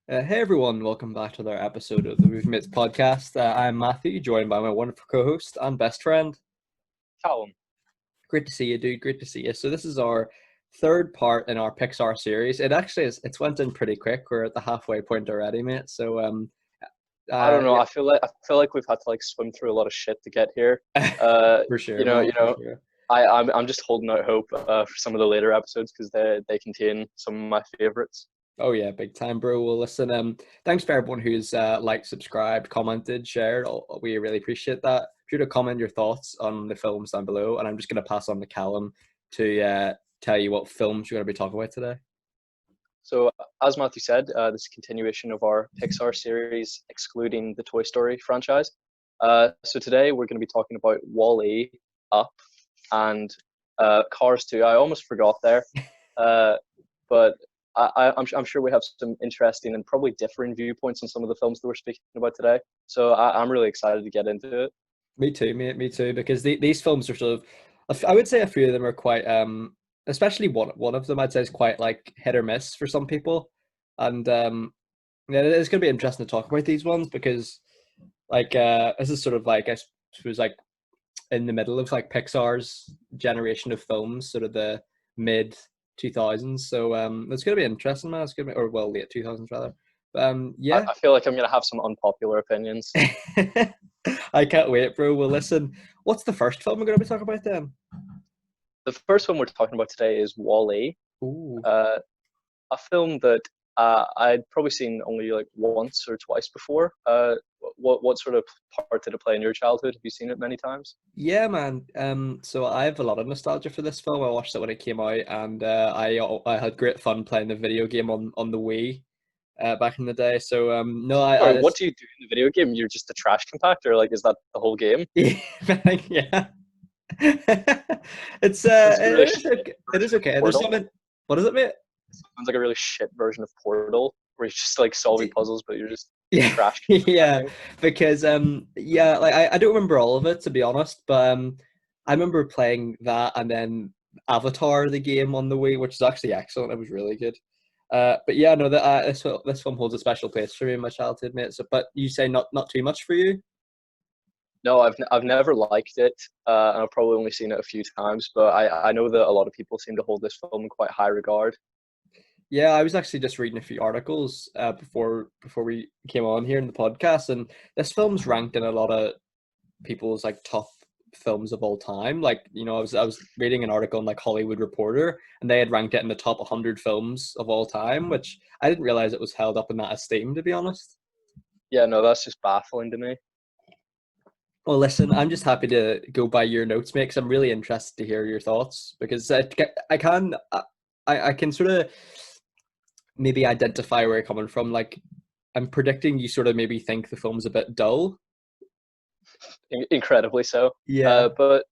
Hey everyone, welcome back to another episode of the Movie podcast. I'm Matthew, joined by my wonderful co-host and best friend. Callum. Great to see you, dude. Great to see you. So this is our third part in our PIXAR series. It actually is. It's went in pretty quick. We're at the halfway point already, mate. So I don't know. yeah, I feel like we've had to like swim through a lot of shit to get here. Uh, for sure, you know, man, you for know, sure. I'm just holding out hope for some of the later episodes because they contain some of my favorites. Oh yeah, big time, bro. Well, listen. Thanks for everyone who's liked, subscribed, commented, shared. We really appreciate that. Be sure to comment your thoughts on the films down below, and I'm just gonna pass on to Callum to tell you what films you're gonna be talking about today. So, as Matthew said, this is a continuation of our Pixar series, excluding the Toy Story franchise. So today we're going to be talking about Wall-E, Up, and Cars 2. I almost forgot there, but I'm sure we have some interesting and probably differing viewpoints on some of the films that we're speaking about today. So I'm really excited to get into it. Me too, mate. Me too. Because these films are sort of, I would say a few of them are quite, especially one of them I'd say is quite like hit or miss for some people, and yeah, it's gonna be interesting to talk about these ones because like this is sort of like I suppose like in the middle of like Pixar's generation of films, sort of the mid 2000s. So it's gonna be interesting, man. It's gonna be, or well, late 2000s rather. But I, yeah. I feel like I'm going to have some unpopular opinions. I can't wait, bro. Well, listen, what's the first film we're gonna be talking about then? The first one we're talking about today is Wall-E, Ooh. uh, a film that I'd probably seen only like once or twice before. What sort of part did it play in your childhood? Have you seen it many times? Yeah, man. So I have a lot of nostalgia for this film. I watched it when it came out, and I had great fun playing the video game on the Wii back in the day. So no, Sorry, I what just do you do in the video game? You're just a trash compactor? Like, is that the whole game? yeah. It's Sounds like a really it is shit okay. It is version of okay. There's Portal. something. What is it, mate? Sounds like a really shit version of Portal, where you're just like solving puzzles, but you're just Yeah, trash yeah, compacting. because yeah, like I don't remember all of it to be honest, but I remember playing that and then Avatar the game on the Wii, which is actually excellent. It was really good. But yeah, no, that this film holds a special place for me in my childhood, mate. So, but you say not too much for you? No, I've never liked it, and I've probably only seen it a few times. But I know that a lot of people seem to hold this film in quite high regard. Yeah, I was actually just reading a few articles before we came on here in the podcast, and this film's ranked in a lot of people's like top films of all time. Like, you know, I was reading an article in like Hollywood Reporter, and they had ranked it in the top 100 films of all time, which I didn't realize it was held up in that esteem, to be honest. Yeah, no, that's just baffling to me. Well, listen, I'm just happy to go by your notes, mate, because I'm really interested to hear your thoughts because I can sort of maybe identify where you're coming from. Like, I'm predicting you sort of maybe think the film's a bit dull. Incredibly so. Yeah, But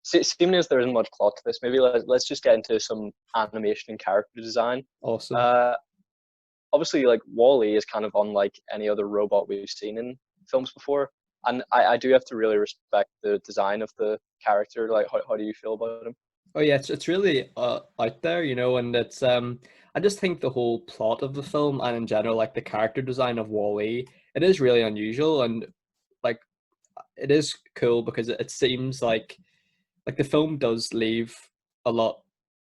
seeming as there isn't much plot to this, maybe let's just get into some animation and character design. awesome. Uh, Obviously, like Wall-E is kind of unlike any other robot we've seen in films before, and I do have to really respect the design of the character. Like, how do you feel about him? Oh yeah, it's really out there, you know, and it's I just think the whole plot of the film and in general, like the character design of Wall-E, it is really unusual and like it is cool because it seems like the film does leave a lot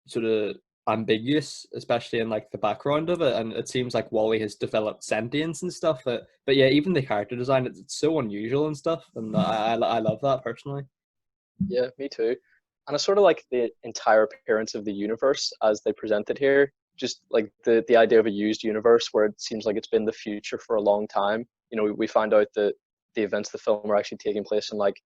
sort of ambiguous, especially in like the background of it, and it seems like Wally has developed sentience and stuff. But yeah, even the character design, it's so unusual and stuff, and I love that personally. Yeah, me too. And I sort of like the entire appearance of the universe as they present it here. Just like the idea of a used universe where it seems like it's been the future for a long time. You know, we find out that the events of the film are actually taking place in like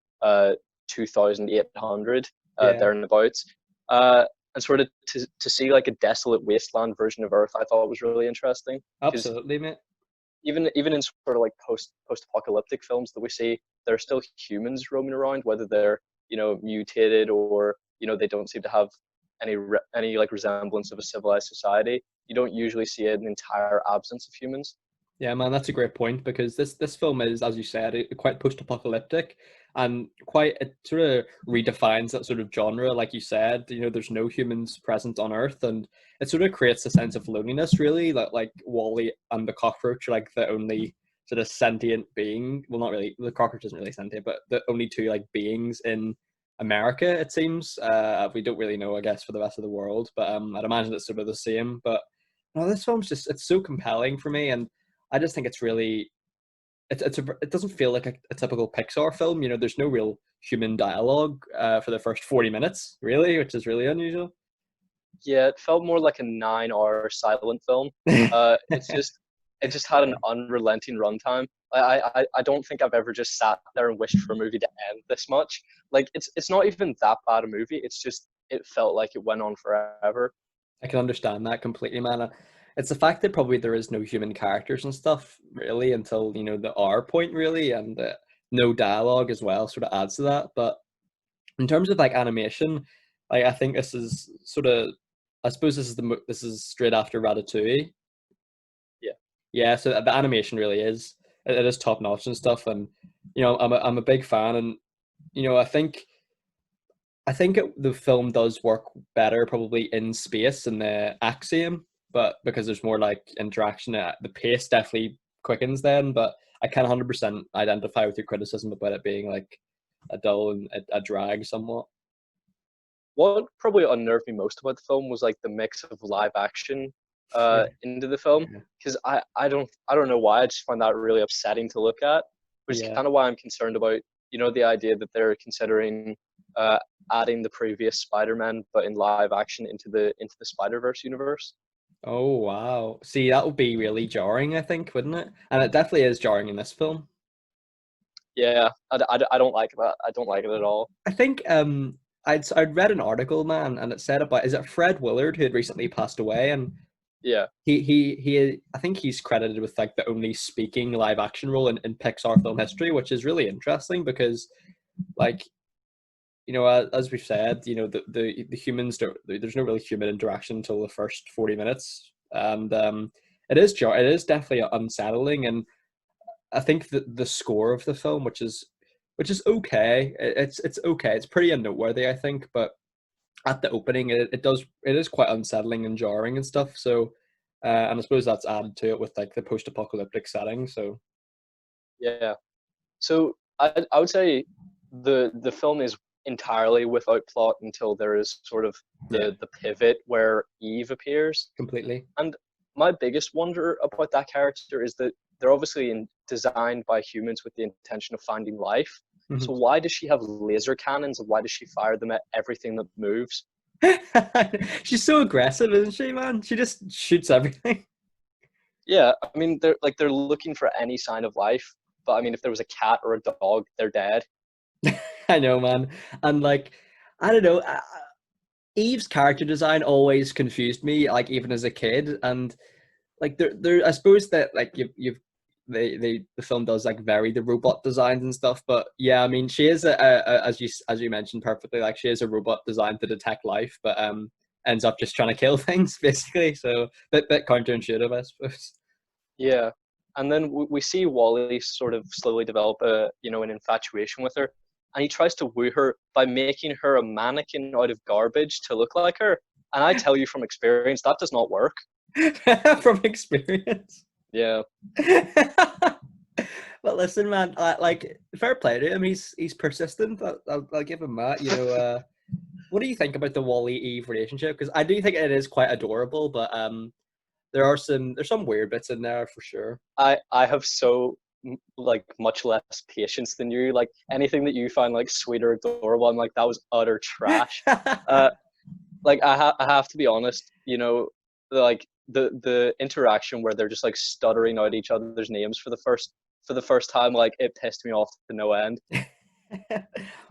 2800 Yeah, there and abouts. And sort of to see like a desolate wasteland version of Earth, I thought was really interesting because absolutely, mate. even in sort of like post apocalyptic films that we see, there are still humans roaming around, whether they're mutated or they don't seem to have any like resemblance of a civilized society. You don't usually see an entire absence of humans. Yeah, man, that's a great point because this film is, as you said, quite post-apocalyptic and quite it sort of redefines that sort of genre. Like you said, there's no humans present on Earth, and it sort of creates a sense of loneliness. Really, like Wally and the cockroach are like the only sort of sentient being. Well, not really. The cockroach isn't really sentient, but the only two like beings in America. It seems. We don't really know, I guess, for the rest of the world, but I'd imagine it's sort of the same. But no, this film's it's so compelling for me, and I just think it's really it doesn't feel like a typical Pixar film. There's no real human dialogue for the first 40 minutes, really, which is really unusual. Yeah, it felt more like a 9 hour silent film. It just had an unrelenting runtime. I don't think I've ever just sat there and wished for a movie to end this much. Like it's not even that bad a movie. It's just it felt like it went on forever. I can understand that completely, man. It's the fact that probably there is no human characters and stuff really until the R point really, and no dialogue as well sort of adds to that. But in terms of like animation, like I think this is sort of, I suppose this is straight after Ratatouille. Yeah. Yeah, so the animation really is it is top notch and stuff, and I'm a big fan, and I think the film does work better probably in space in the Axiom, but because there's more like interaction, the pace definitely quickens then. But I can 100% identify with your criticism about it being like a dull and a drag somewhat. What probably unnerved me most about the film was like the mix of live action Yeah, into the film, yeah, because I don't know why, I just find that really upsetting to look at, which is yeah. kind of why I'm concerned about the idea that they're considering uh, adding the previous Spider-Man but in live action into the Spider-Verse universe. Oh wow. See, that would be really jarring, I think, wouldn't it? And it definitely is jarring in this film. Yeah, I don't like that. I don't like it at all. I think I'd read an article, man, and it said about, is it Fred Willard who had recently passed away, and Yeah, he I think he's credited with like the only speaking live action role in Pixar film history, which is really interesting because like as we've said, the humans don't, there's no really human interaction until the first 40 minutes, and it is definitely unsettling. And I think that the score of the film, which is okay, it's okay, it's pretty unnoteworthy, I think, but at the opening, it is quite unsettling and jarring and stuff. So, and I suppose that's added to it with like the post-apocalyptic setting. So, yeah. So I would say the film is entirely without plot until there is sort of yeah, the pivot where Eve appears. completely. And my biggest wonder about that character is that they're obviously designed by humans with the intention of finding life. Mhm. So why does she have laser cannons, and why does she fire them at everything that moves? She's so aggressive, isn't she, man? She just shoots everything. Yeah, I mean they're looking for any sign of life, but I mean if there was a cat or a dog, they're dead. I know, man. And like, I don't know. Eve's character design always confused me, like even as a kid. And like, I suppose that like the film does like vary the robot designs and stuff. But yeah, I mean, she is as you mentioned perfectly, like she is a robot designed to detect life, but ends up just trying to kill things basically. So bit counterintuitive, I suppose. Yeah, and then we see Wally sort of slowly develop an infatuation with her, and he tries to woo her by making her a mannequin out of garbage to look like her. And I tell you from experience, that does not work. From experience. Yeah, But listen, man, like fair play to him. He's persistent. I'll give him that. What do you think about the Wally Eve relationship? Because I do think it is quite adorable, but there's some weird bits in there for sure. I have so like much less patience than you. Like anything that you find like sweet or adorable, I'm like that was utter trash. Uh, like I have to be honest, like the interaction where they're just like stuttering out each other's names for the first time, like it pissed me off to no end.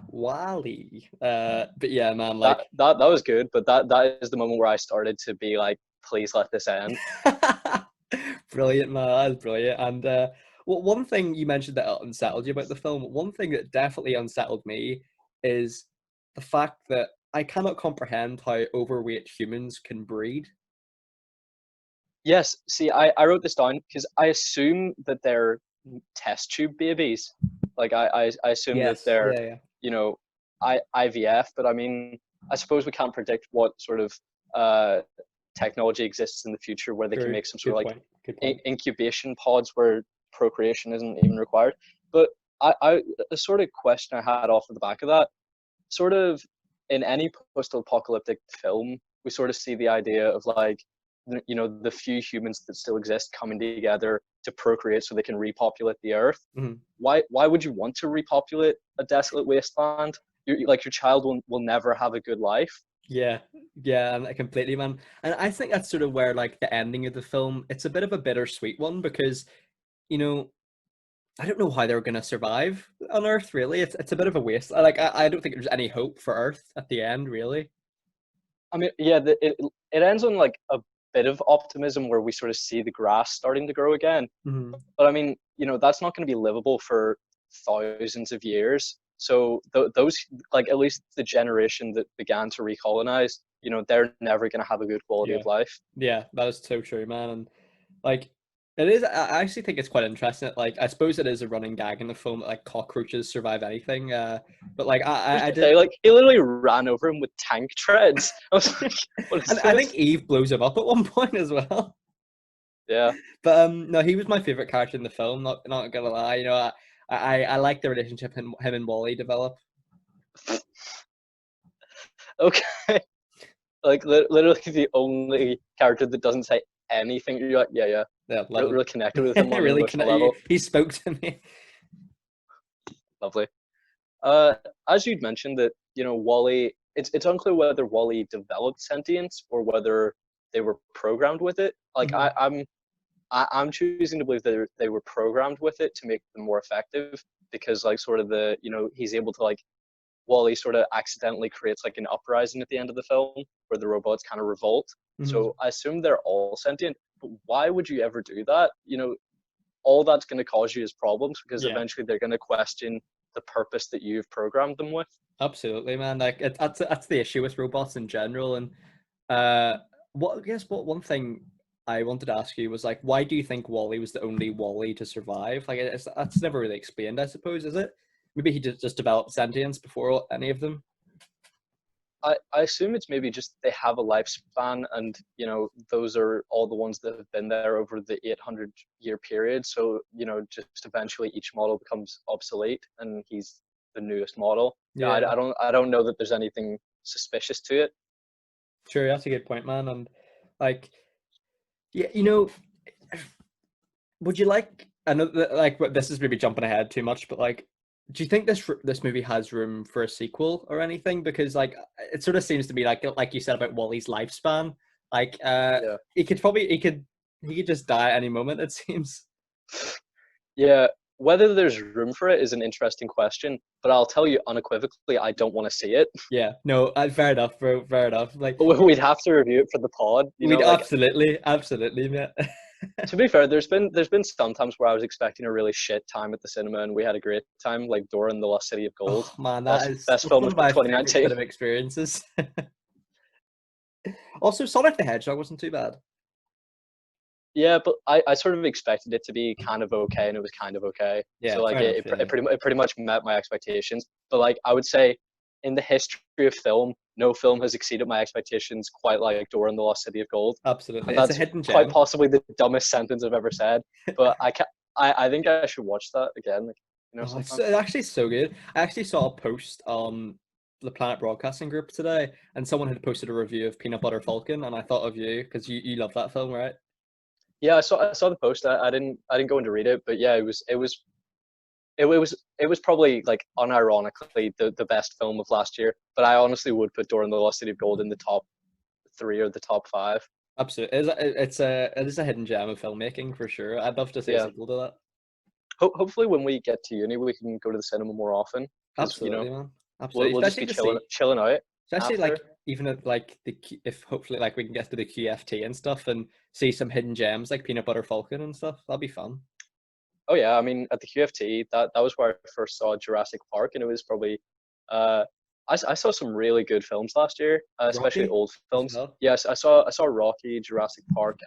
Wally. But yeah, man, That like that that was good, but that is the moment where I started to be like, please let this end. brilliant, man. That's brilliant. And well, one thing you mentioned that unsettled you about the film, one thing that definitely unsettled me is the fact that I cannot comprehend how overweight humans can breed. Yes, see, I wrote this down because I assume that they're test tube babies. Like I assume that Yes. they're, Yeah. Yeah. you know, IVF, but I mean, I suppose we can't predict what sort of uh, technology exists in the future where they can True. make some sort of Good like point. Good point. incubation pods where procreation isn't even required. But I a sort of question I had off of the back of that, sort of in any post-apocalyptic film, we sort of see the idea of like, the few humans that still exist coming together to procreate so they can repopulate the earth. Mhm. Why would you want to repopulate a desolate wasteland? Like your child will never have a good life. Yeah, yeah, and completely, man. And I think that's sort of where like the ending of the film, it's a bit of a bittersweet one because, you know, I don't know how they're gonna survive on Earth, really. It's a bit of a waste. Like I don't think there's any hope for Earth at the end, really. I mean, yeah, it ends on like a bit of optimism where we sort of see the grass starting to grow again. Hmm. But I mean, that's not going to be livable for thousands of years. So those, like at least the generation that began to recolonize, they're never going to have a good quality Yeah, of life. yeah, that is so true, man. And like it is, I actually think it's quite interesting that, like, I suppose it is a running gag in the film that like cockroaches survive anything. But like I was I gonna did. say, like he literally ran over him with tank treads. I was like, what is And I think this? Eve blows him up at one point as well. Yeah. But no, he was my favorite character in the film. Not gonna lie, I like the relationship him and Wally develop. Okay. Like literally the only character that doesn't say anything. You're like, yeah, yeah. Yeah, love Really, him. really connected with him on an Really, emotional level. he spoke to me. Lovely. As you'd mentioned that, Wally, it's unclear whether Wally developed sentience or whether they were programmed with it. Like Mhm. I'm choosing to believe that they were programmed with it to make them more effective because like sort of he's able to like Wally sort of accidentally creates like an uprising at the end of the film where the robots kind of revolt. Mhm. So I assume they're all sentient, but why would you ever do that? All that's going to cause you is problems because Yeah, eventually they're going to question the purpose that you've programmed them with. absolutely, man. Like that's the issue with robots in general. And uh, what one thing I wanted to ask you was like, why do you think Wally was the only Wally to survive? Like, that's never really explained, I suppose, is it? Maybe he just developed sentience before any of them. I assume it's maybe just they have a lifespan, and those are all the ones that have been there over the 800-year period. So just eventually each model becomes obsolete, and he's the newest model. Yeah, Yeah, I don't know that there's anything suspicious to it. sure, that's a good point, man. And like, yeah, would you like? I know that like this is maybe jumping ahead too much, but like, do you think this movie has room for a sequel or anything? Because like, it sort of seems to be like you said about Wally's lifespan. Like, Yeah. he could just die at any moment. It seems. Yeah, whether there's room for it is an interesting question, but I'll tell you unequivocally, I don't want to see it. Yeah. No. Fair enough, bro. Fair enough. Like, We'd have to review it for the pod, we'd like absolutely, mate. to be fair, there's been some times where I was expecting a really shit time at the cinema and we had a great time, like Dora and the Lost City of Gold, Oh man, best that's film one of of my favorite 2019. kind of experiences. Also, Sonic the Hedgehog wasn't too bad. Yeah, but I sort of expected it to be kind of okay, and it was kind of okay. Yeah, So like fair enough. it, Yeah, it, yeah. pretty much met my expectations. But like I would say, in the history of film, no film has exceeded my expectations quite like Dora and the Lost City of Gold, Absolutely. and It's a that's hidden quite gem. possibly the dumbest sentence I've ever said. But I think I should watch that again, like, Oh, sometime. it's actually so good. I actually saw a post on the Planet Broadcasting group today, and someone had posted a review of Peanut Butter Falcon, and I thought of you because you love that film, right? Yeah, I saw the post. I didn't go in to read it, but yeah, it was probably like unironically the best film of last year. But I honestly would put Dora and the Lost City of Gold in the top three or the top five. Absolutely. It is a hidden gem of filmmaking for sure. I'd love to see a Yeah. sequel to that. Hopefully, when we get to uni, we can go to the cinema more often because Absolutely, man. we'll Absolutely. we'll just Especially be to chilling see, chilling out especially after. like even at like if hopefully like we can get to the QFT and stuff and see some hidden gems like Peanut Butter Falcon and stuff. That'd be fun. Oh yeah, I mean at the QFT that was where I first saw Jurassic Park, and it was probably uh I saw some really good films last year, especially Rocky old as films. well. Yes, I saw Rocky, Jurassic Park.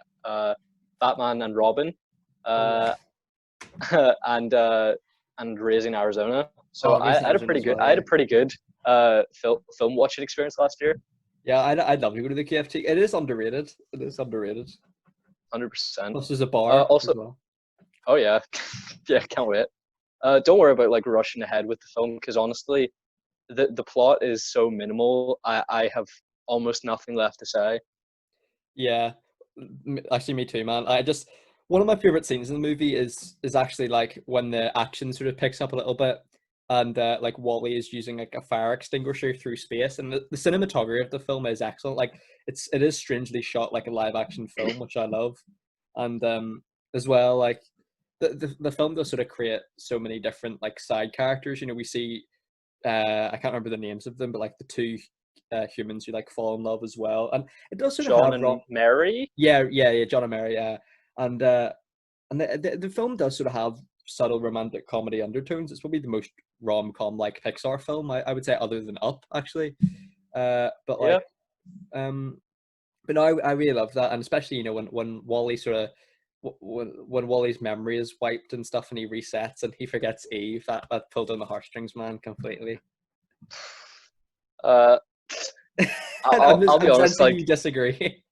Batman and Robin, Oh, uh, and Raising Arizona. So oh, Raising Arizona as well. I had Yeah, a pretty good film watching experience last year. yeah. I'd love to go to the KFT. It is underrated. It is underrated. 100%. Plus, there's a bar as Also, well. oh yeah, yeah, can't wait. Don't worry about like rushing ahead with the film because honestly, the plot is so minimal. I have almost nothing left to say. Yeah, actually, me too, man. I just one of my favorite scenes in the movie is actually like when the action sort of picks up a little bit, and like Wally is using like a fire extinguisher through space, and the cinematography of the film is excellent. Like it is strangely shot like a live action film, which I love, and as well like the film does sort of create so many different like side characters. You know, we see I can't remember the names of them, but like the two humans who like fall in love as well, and it does sort of John have and Mary. yeah, John and Mary, yeah, and the film does sort of have subtle romantic comedy undertones. It's probably the most rom com like Pixar film I would say, other than Up, actually. But Yeah. like, um, but no, I really love that, and especially when Wally sort of when Wally's memory is wiped and stuff, and he resets and he forgets Eve, that pulled on the heartstrings, man, completely. Uh, I'll be I'm honest. sensing Like, you disagree.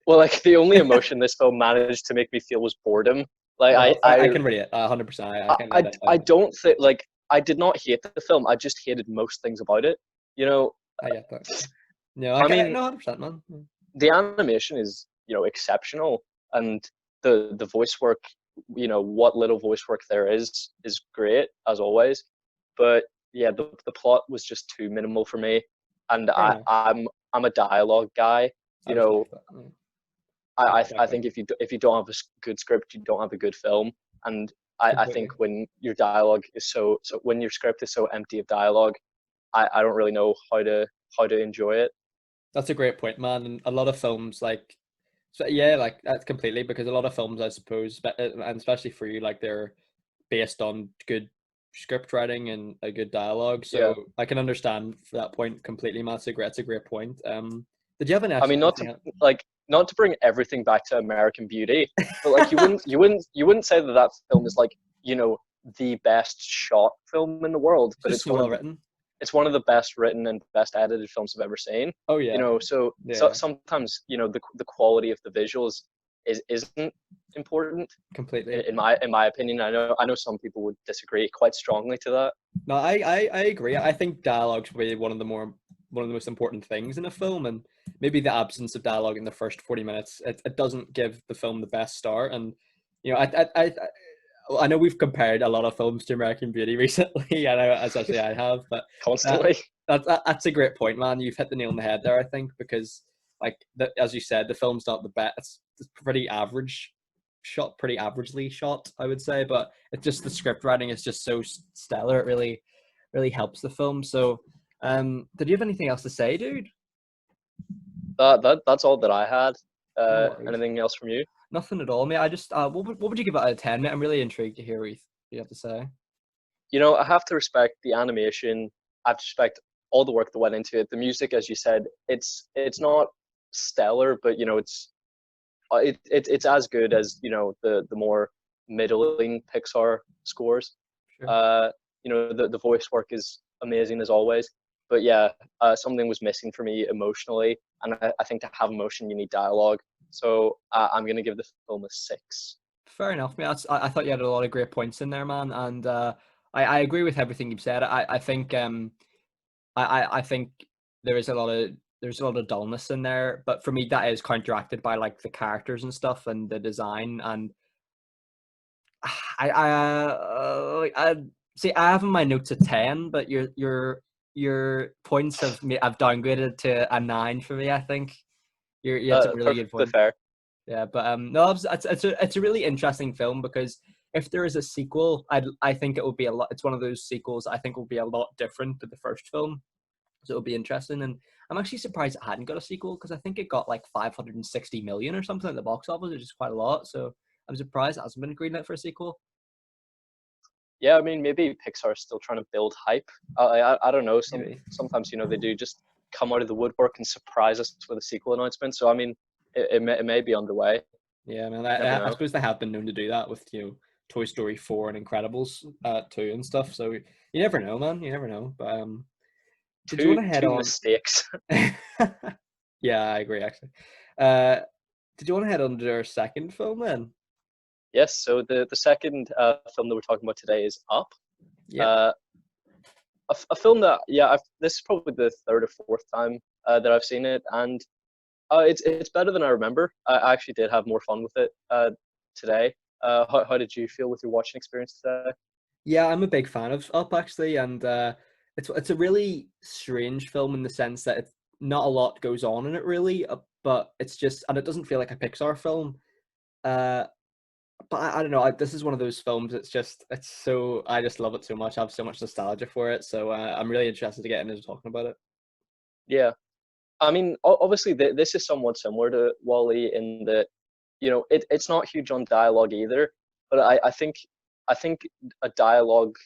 well, like the only emotion this film managed to make me feel was boredom. Like Well, I can relate 100%. I can relate I that. don't think like I did not hate the film. I just hated most things about it. You know, I get that. No, I mean, no, 100%, man. the animation is exceptional, and the voice work, what little voice work there is great as always. But yeah, the plot was just too minimal for me, and Fair enough. I'm a dialogue guy. I You know, respect that. Yeah, I exactly. think if you don't have a good script, you don't have a good film. And I think Completely. when your dialogue is so when your script is so empty of dialogue, I don't really know how to enjoy it. That's a great point, man. And a lot of films, like, so yeah, like that's completely, because a lot of films, I suppose, and especially for you, like they're based on good script writing and a good dialogue. Yeah. So I can understand for that point completely, man. It's a great point. Did you have I mean, anything else? not to bring everything back to American Beauty, but like you wouldn't say that that film is like the best shot film in the world, It's but just so well written. it's one of the best written and best edited films I've ever seen. Oh yeah, So yeah, sometimes the quality of the visuals isn't important completely. in my opinion. I know some people would disagree quite strongly to that. No, I agree. I think dialogue's really one of the most important things in a film, and maybe the absence of dialogue in the first 40 minutes, it doesn't give the film the best start. And you know, I know we've compared a lot of films to American Beauty recently. I know, especially I have, but that, Constantly. that's a great point, man. You've hit the nail on the head there, I think, because like as you said, the film's not the best. It's pretty average shot, pretty averagely shot, I would say, but it's just the script writing is just so stellar. It really helps the film. So, did you have anything else to say, dude? That's all that I had. No worries. Anything else from you? Nothing at all, mate. I just what would you give it out of 10, mate? I'm really intrigued to hear what you have to say. I have to respect the animation. I have to respect all the work that went into it. The music, as you said, it's not stellar, but it's as good as the more middling Pixar scores. Sure. Uh, the voice work is amazing as always. But yeah, something was missing for me emotionally, and I think to have emotion, you need dialogue. So I'm gonna give the film a 6. Fair enough, mate. I thought you had a lot of great points in there, man, and I agree with everything you've said. I think I think there is a lot of there's a lot of dullness in there, but for me that is counteracted by like the characters and stuff and the design. And I see. I have in my notes a 10, but your points have downgraded to a 9 for me. I think you had some really good Perfectly points. fair. Yeah, but no, it's a really interesting film, because if there is a sequel, I think it will be a lot. It's one of those sequels I think will be a lot different to the first film, so it'll be interesting. And I'm actually surprised it hadn't got a sequel, because I think it got like 560 million or something at the box office, which is quite a lot. So I'm surprised it hasn't been greenlit for a sequel. Yeah, I mean, maybe Pixar's still trying to build hype. I don't know. Maybe. Sometimes they do just come out of the woodwork and surprise us with a sequel announcement. So I mean, it may be underway. Yeah, man. Never I know. suppose they have been known to do that with Toy Story 4 and Incredibles 2 and stuff. So you never know, man. You never know. But did you want Two to head two on? mistakes. Yeah, I agree actually. Uh, did you want to head on to our second film then? Yes. So the second film that we're talking about today is Up. Yep. Uh, a film that this is probably the third or fourth time that I've seen it, and it's better than I remember. I actually did have more fun with it today. How did you feel with your watching experience today? Yeah, I'm a big fan of Up actually, and it's a really strange film in the sense that it's not a lot goes on in it really, but it's just and it doesn't feel like a Pixar film. Uh, but I don't know. This is one of those films. It's so I just love it so much. I have so much nostalgia for it. So I'm really interested to get into talking about it. Yeah, I mean, obviously, this is somewhat similar to Wall-E in that, it's not huge on dialogue either, but I think a dialogue,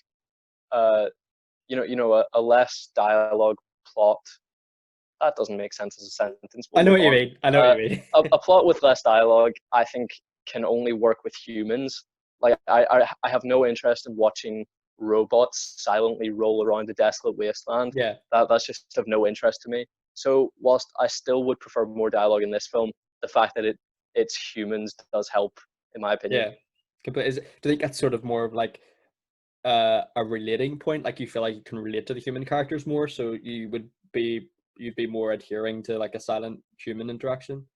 uh, a less dialogue plot, that doesn't make sense as a sentence. I We'll know move what you on. mean. I know what Uh, you mean. a plot with less dialogue, I think, can only work with humans. Like, I have no interest in watching robots silently roll around a desolate wasteland. Yeah, That's just of no interest to me. So whilst I still would prefer more dialogue in this film, the fact that it's humans does help, in my opinion. yeah. But do you think that's sort of more of like a relating point? Like you feel like you can relate to the human characters more, so you'd be more adhering to like a silent human interaction.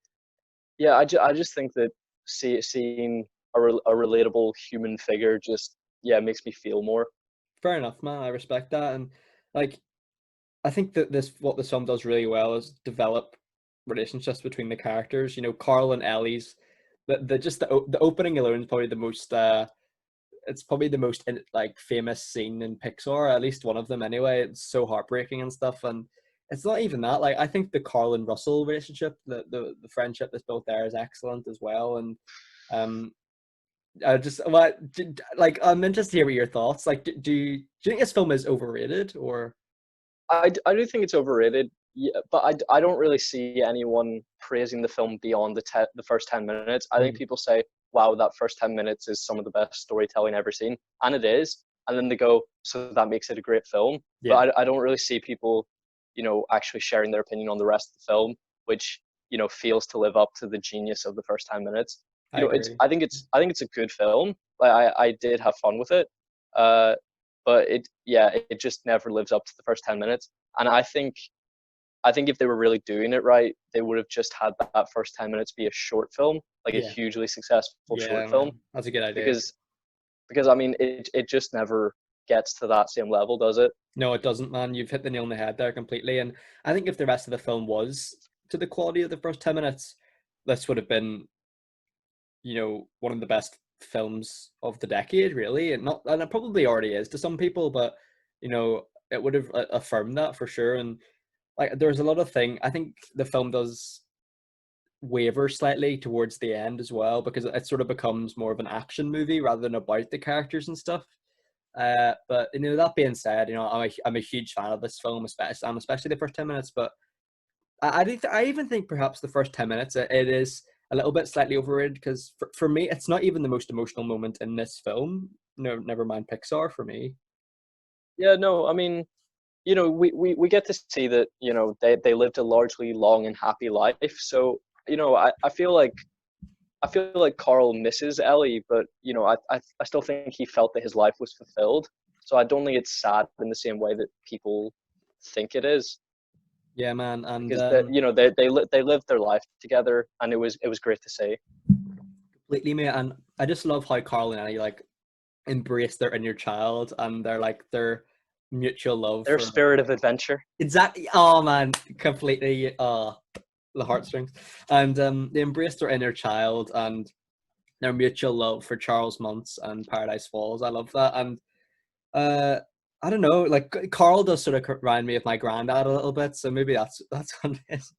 Yeah, I just think that seeing a relatable human figure just, yeah, makes me feel more. Fair enough, man. I respect that, and like I think that this what the film does really well is develop relationships between the characters. You know, Carl and Ellie's the opening alone is probably the most it's probably the most like famous scene in Pixar, at least one of them anyway. It's so heartbreaking and stuff, and it's not even that. Like I think the Carl and Russell relationship, the friendship that's built there is excellent as well, and um. I just like I'm interested to hear what your thoughts. Like, do you think this film is overrated or? I do think it's overrated, yeah, but I don't really see anyone praising the film beyond the first 10 minutes. I think Mm, people say, "Wow, that first 10 minutes is some of the best storytelling ever seen," and it is. And then they go, "So that makes it a great film." yeah, But I don't really see people, actually sharing their opinion on the rest of the film, which feels to live up to the genius of the first 10 minutes. I It's agree. I think it's a good film. Like I did have fun with it. Uh, but it just never lives up to the first 10 minutes. And I think if they were really doing it right, they would have just had that first 10 minutes be a short film, like a Yeah, hugely successful yeah, short film, man, that's a good idea. because I mean it just never gets to that same level, does it? No, it doesn't, man. You've hit the nail on the head there completely. And I think if the rest of the film was to the quality of the first 10 minutes, this would have been, one of the best films of the decade, really. And it probably already is to some people, but it would have affirmed that for sure. And like, there's a lot of thing. I think the film does waver slightly towards the end as well because it sort of becomes more of an action movie rather than about the characters and stuff. But that being said, I'm a huge fan of this film, especially the first 10 minutes. But I even think perhaps the first 10 minutes it is a little bit slightly overrated because for me it's not even the most emotional moment in this film. No, never mind Pixar for me. Yeah, no, I mean, we get to see that, they lived a largely long and happy life. So, I feel like Carl misses Ellie, but I still think he felt that his life was fulfilled. So I don't think it's sad in the same way that people think it is, Yeah, man, and because they lived their life together, and it was great to see. completely, mate. And I just love how Carl and Ellie like embrace their inner child and their mutual love Their for spirit of adventure. exactly. Oh man, completely. The heartstrings, and they embrace their inner child and their mutual love for Charles Muntz and Paradise Falls. I love that, and uh, I don't know, like Carl does sort of remind me of my granddad a little bit, so maybe that's what it is.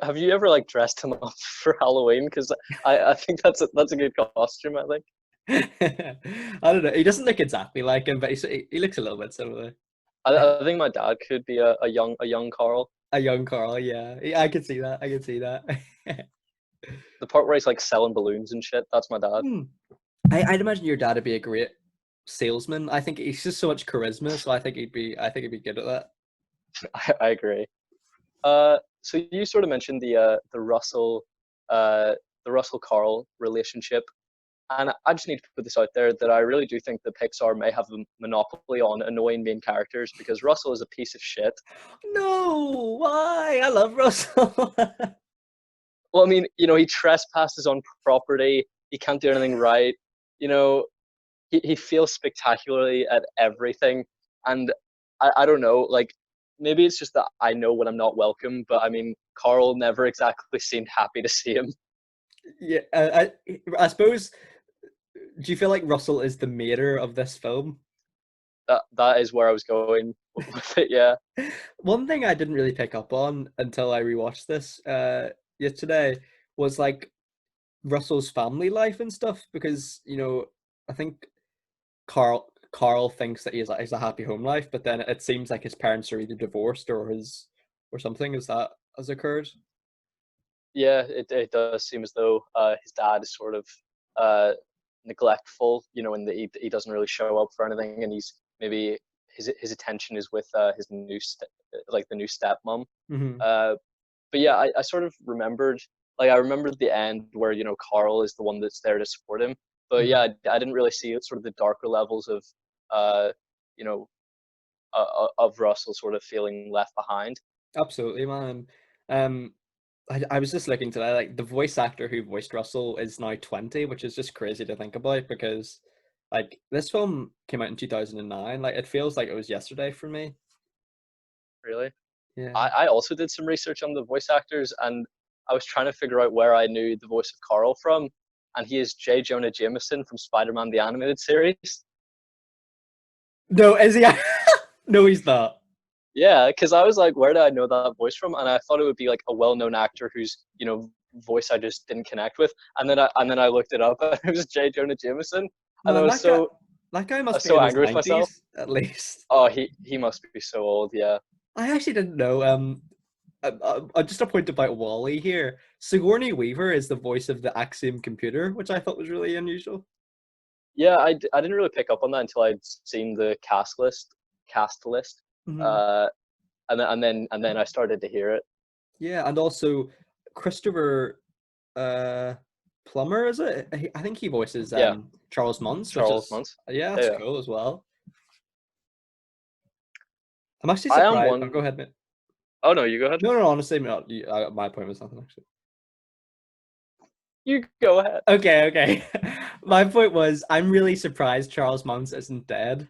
Have you ever like dressed him up for Halloween? Because I think that's a good costume. I think. I don't know. He doesn't look exactly like him, but he looks a little bit similar. I think my dad could be a young Carl. A young Carl, yeah. I could see that. I could see that. The part where he's like selling balloons and shit. That's my dad. Hmm. I'd imagine your dad would be a great salesman. I think he's just so much charisma, so I think he'd be good at that. I agree. So you sort of mentioned uh, the Russell Carl relationship, and I just need to put this out there that I really do think that Pixar may have a monopoly on annoying main characters because Russell is a piece of shit. No, why? I love Russell. Well, I mean, he trespasses on property. He can't do anything right. You know, he fails spectacularly at everything, and I don't know, like maybe it's just that I know when I'm not welcome, but I mean, Carl never exactly seemed happy to see him. Yeah, I suppose. Do you feel like Russell is the mater of this film? That is where I was going with it. Yeah, One thing I didn't really pick up on until I rewatched this yesterday was like Russell's family life and stuff because I think Carl thinks that he's a happy home life, but then it seems like his parents are either divorced or something. Is that has occurred? yeah, it does seem as though his dad is sort of uh, neglectful, and that he doesn't really show up for anything, and he's maybe his attention is with his like the new stepmom. Hmm. Uh, but yeah, I sort of remembered, like I remembered the end where Carl is the one that's there to support him. But Hmm. yeah, I didn't really see sort of the darker levels of uh, you know of Russell sort of feeling left behind. Absolutely, man. Um, I was just looking today, like the voice actor who voiced Russell is now 20, which is just crazy to think about because like this film came out in 2009. Like it feels like it was yesterday for me. Really, Yeah. I also did some research on the voice actors, and I was trying to figure out where I knew the voice of Carl from, and he is J. Jonah Jameson from Spider-Man the animated series. No, is he? No, he's not. Yeah, because I was like, where did I know that voice from? And I thought it would be like a well-known actor whose, voice I just didn't connect with. And then I looked it up, and it was J. Jonah Jameson, and I Man, was so that guy I must was be so in his angry with myself. 90s at least. Oh, he must be so old. Yeah, I actually didn't know. Just a point about Wally here. Sigourney Weaver is the voice of the Axiom computer, which I thought was really unusual. yeah. I didn't really pick up on that until I'd seen the cast list, Hmm. uh, and then I started to hear it. Yeah, and also Christopher uh Plummer, is it? I think he voices Yeah, Charles Muntz, which Charles is Muntz. yeah, Yeah, that's yeah. cool as well. I'm actually I am surprised. Oh, one. go ahead, mate. Oh no, you go ahead. No, honestly, my point was nothing actually. You go ahead. Okay, okay. My point was I'm really surprised Charles Muntz isn't dead.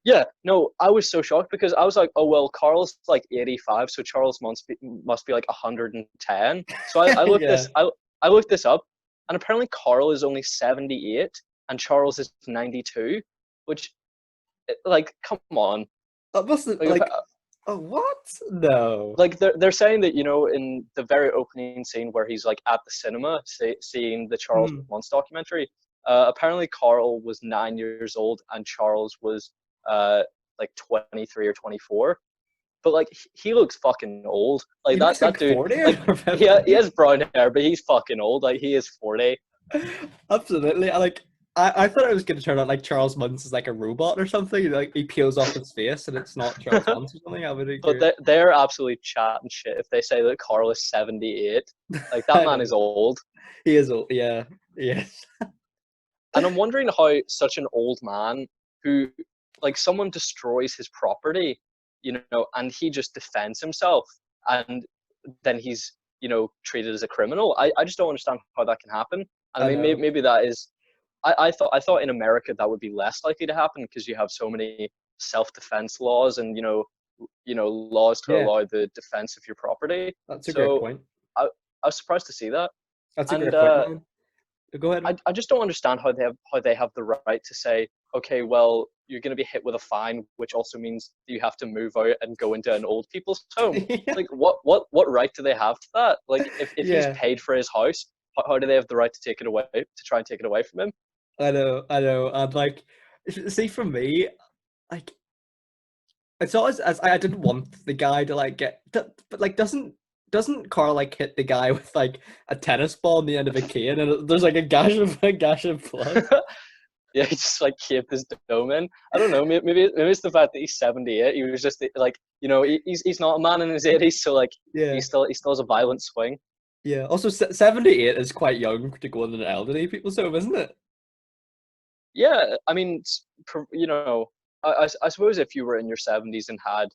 Yeah, no, I was so shocked because I was like, oh well, Carl's like 85, so Charles must be like 110. So I looked Yeah. I looked this up, and apparently Carl is only 78 and Charles is 92, which like come on, That wasn't like like oh what? No. like they're saying that in the very opening scene where he's like at the cinema seeing the Charles Mhm. Muntz documentary, apparently Carl was 9 years old and Charles was uh like 23 or 24. But like he looks fucking old. Like He that looks that like dude, 40 like or he 50. has brown hair, but he's fucking old. Like he is 40. Absolutely. I thought it was gonna turn out like Charles Muntz is like a robot or something. Like he peels off his face and it's not Charles Muntz or something. I would But agree. they're absolutely chatting shit if they say that Carl is 78. Like that I man know. is old. He is old. Yeah. Yes. And I'm wondering how such an old man who, like, someone destroys his property, and he just defends himself, and then he's, treated as a criminal. I just don't understand how that can happen. And I I mean, know. maybe that is. I thought in America that would be less likely to happen because you have so many self-defense laws and laws to Yeah, allow the defense of your property. that's a great So point. I, I was surprised to see that. That's a And great point, man. Go ahead, man. I just don't understand how they have the right to say, okay, well, you're going to be hit with a fine, which also means you have to move out and go into an old people's home. Yeah. Like, what right do they have to that? Like, if he's Yeah. paid for his house, how do they have the right to take it away, to try and take it away from him? I know. I know. And like, see, for me, like, it's always as I didn't want the guy to like but like, doesn't doesn't Carl like hit the guy with like a tennis ball on the end of a cane, and there's like a gash of blood. Yeah, he just like caved his dome in. I don't know. Maybe it's the fact that he's 78. He was just like, he's not a man in his 80s, so like Yeah, he still has a violent swing. yeah. Also, 78 is quite young to go in an elderly people's home, isn't it? Yeah, I mean, I suppose if you were in your 70s and had,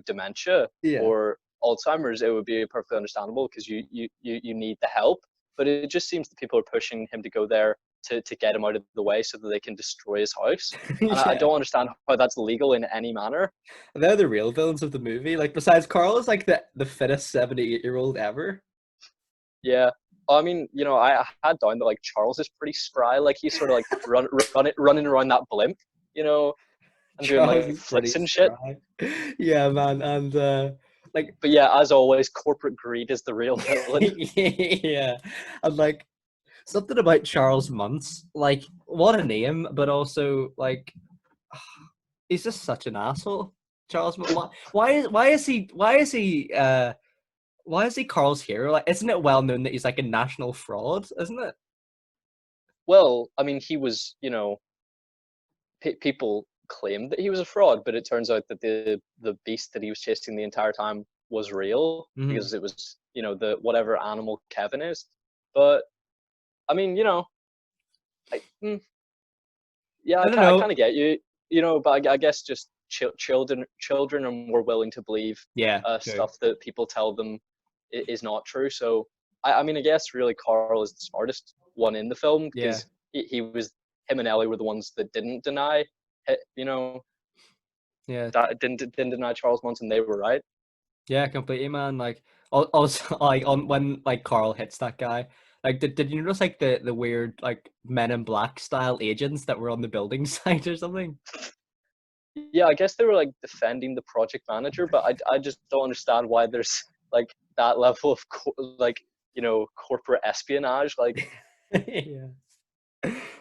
dementia Yeah. or Alzheimer's, it would be perfectly understandable because you need the help. But it just seems that people are pushing him to go there to get him out of the way so that they can destroy his house. And I Yeah. don't understand how that's legal in any manner. They're the real villains of the movie. Like, besides Carl is like the fittest 78-year-old ever. Yeah. I mean, I had down that like Charles is pretty spry. Like he's sort of like running around that blimp, you know, and doing Charles like is pretty flips and shit. spry. Yeah, man. And like But yeah, as always, corporate greed is the real villain. yeah. And like something about Charles Muntz, like what a name, but also like he's just such an asshole. Charles Muntz. Why is he Carl's hero? Like, isn't it well known that he's like a national fraud, isn't it? Well, I mean, he was, people claimed that he was a fraud, but it turns out that the beast that he was chasing the entire time was real Hmm. because it was, the whatever animal Kevin is. But I mean, I, yeah, I don't I know. kind of get you, but I guess just children are more willing to believe Yeah, true. stuff that people tell them is not true. So I mean, I guess really Carl is the smartest one in the film Yeah, because him and Ellie were the ones that didn't deny, you know, yeah, that didn't deny Charles Manson. They were right. yeah, completely, man. Like, also, like on when like Carl hits that guy. Like, did you notice like the weird like Men in Black style agents that were on the building site or something? Yeah, I guess they were like defending the project manager, but I just don't understand why there's like that level of like corporate espionage. Like Yeah.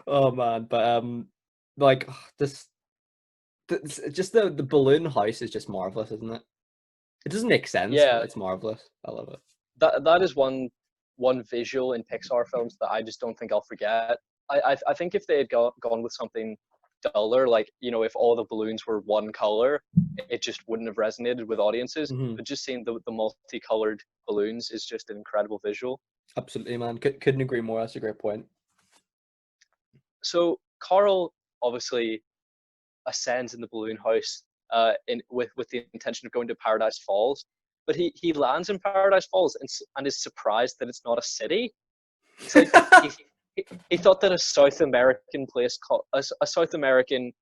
Oh man, but like just the balloon house is just marvelous, isn't it? It doesn't make sense, but yeah, it's marvelous. I love it. that is one visual in Pixar films that I just don't think I'll forget. I think if they had gone with something duller, like if all the balloons were one color, it just wouldn't have resonated with audiences. Hmm. But just seeing the multicolored balloons is just an incredible visual. Absolutely, man. Couldn't agree more. That's a great point. So Carl obviously ascends in the balloon house with the intention of going to Paradise Falls, but he lands in Paradise Falls and is surprised that it's not a city. It's like he thought that a South American place called a South American.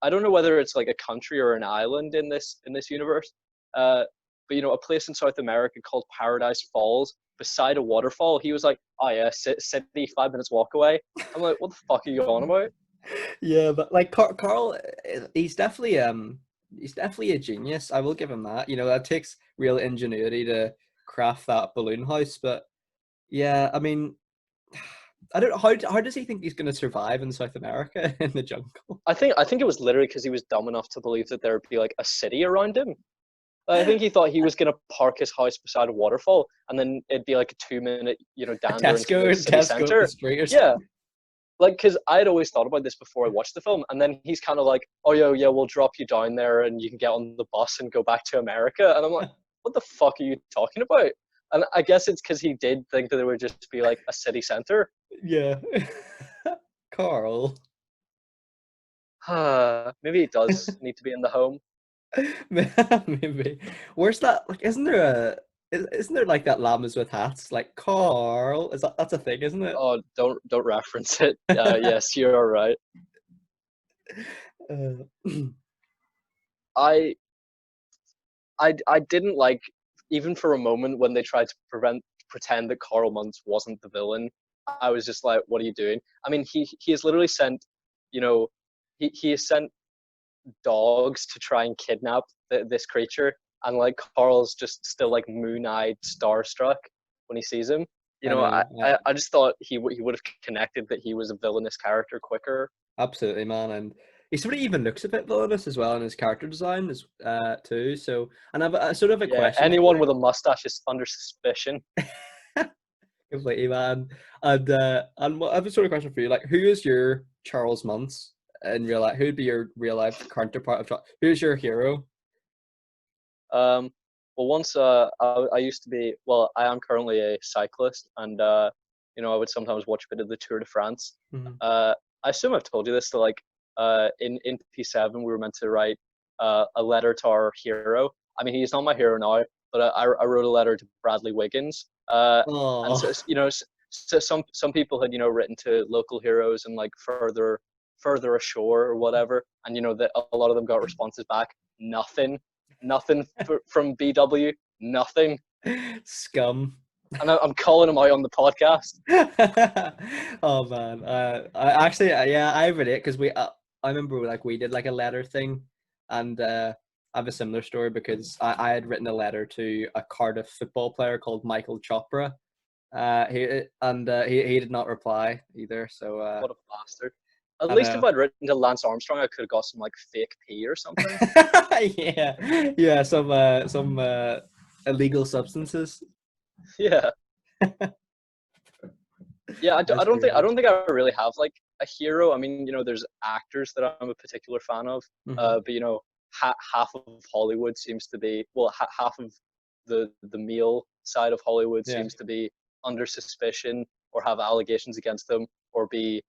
I don't know whether it's like a country or an island in this universe, uh, but a place in South America called Paradise Falls beside a waterfall. He was like, "Oh yeah, city 5 minutes walk away." I'm like, "What the fuck are you on about?" Yeah, but like Carl, he's definitely a genius. I will give him that. That takes real ingenuity to craft that balloon house. But yeah, I mean, I don't know how does he think he's going to survive in South America in the jungle? I think it was literally because he was dumb enough to believe that there would be like a city around him. I think he thought he was gonna park his house beside a waterfall, and then it'd be like a 2 minute, A dander into the city Tesco up the center. street or Yeah, something. like because I'd always thought about this before I watched the film, and then he's kind of like, "Oh yeah, yeah, we'll drop you down there, and you can get on the bus and go back to America." And I'm like, "What the fuck are you talking about?" And I guess it's because he did think that it would just be like a city center. Yeah, Carl. Maybe he does need to be in the home. Maybe. Where's that? Like, isn't there like that llamas with hats? Like Carl, that's a thing, isn't it? Oh, don't reference it. Yes, you're right. Uh, I I didn't like even for a moment when they tried to pretend that Carl Muntz wasn't the villain. I was just like, what are you doing? I mean, he has literally sent, you know, he has sent dogs to try and kidnap this creature, and like Carl's just still like moon-eyed, starstruck when he sees him. I I, know. I, I just thought he would have connected that he was a villainous character quicker. Absolutely, man. And he sort of even looks a bit villainous as well in his character design as too. So, and I've a sort of a Yeah, question anyone for with a mustache is under suspicion. you, completely, man. And I have a sort of question for you. Like, who is your Charles Muntz in real life? Who would be your real life counterpart of Charles? Who's your hero? Um, well, once I used to be, well, I am currently a cyclist, and I would sometimes watch a bit of the Tour de France. Mhm. I assume I've told you this. So, like, in P7, we were meant to write a letter to our hero. I mean, he's not my hero now, but I wrote a letter to Bradley Wiggins. And so, Oh, so some people had written to local heroes and like further ashore or whatever, and that a lot of them got responses back. Nothing from BW, nothing. scum. And I'm calling him out on the podcast. Oh man, I actually, yeah, I read it because I remember like we did like a letter thing, and I have a similar story because I had written a letter to a Cardiff football player called Michael Chopra. He did not reply either. So What a bastard. At I least if know. I'd written to Lance Armstrong, I could have got some like fake pee or something. Yeah, yeah, some illegal substances. Yeah. Yeah, That's I crazy. don't think I really have like a hero. I mean, there's actors that I'm a particular fan of, Hmm. but half of Hollywood seems to be, well, half of the male side of Hollywood Yeah, seems to be under suspicion or have allegations against them or be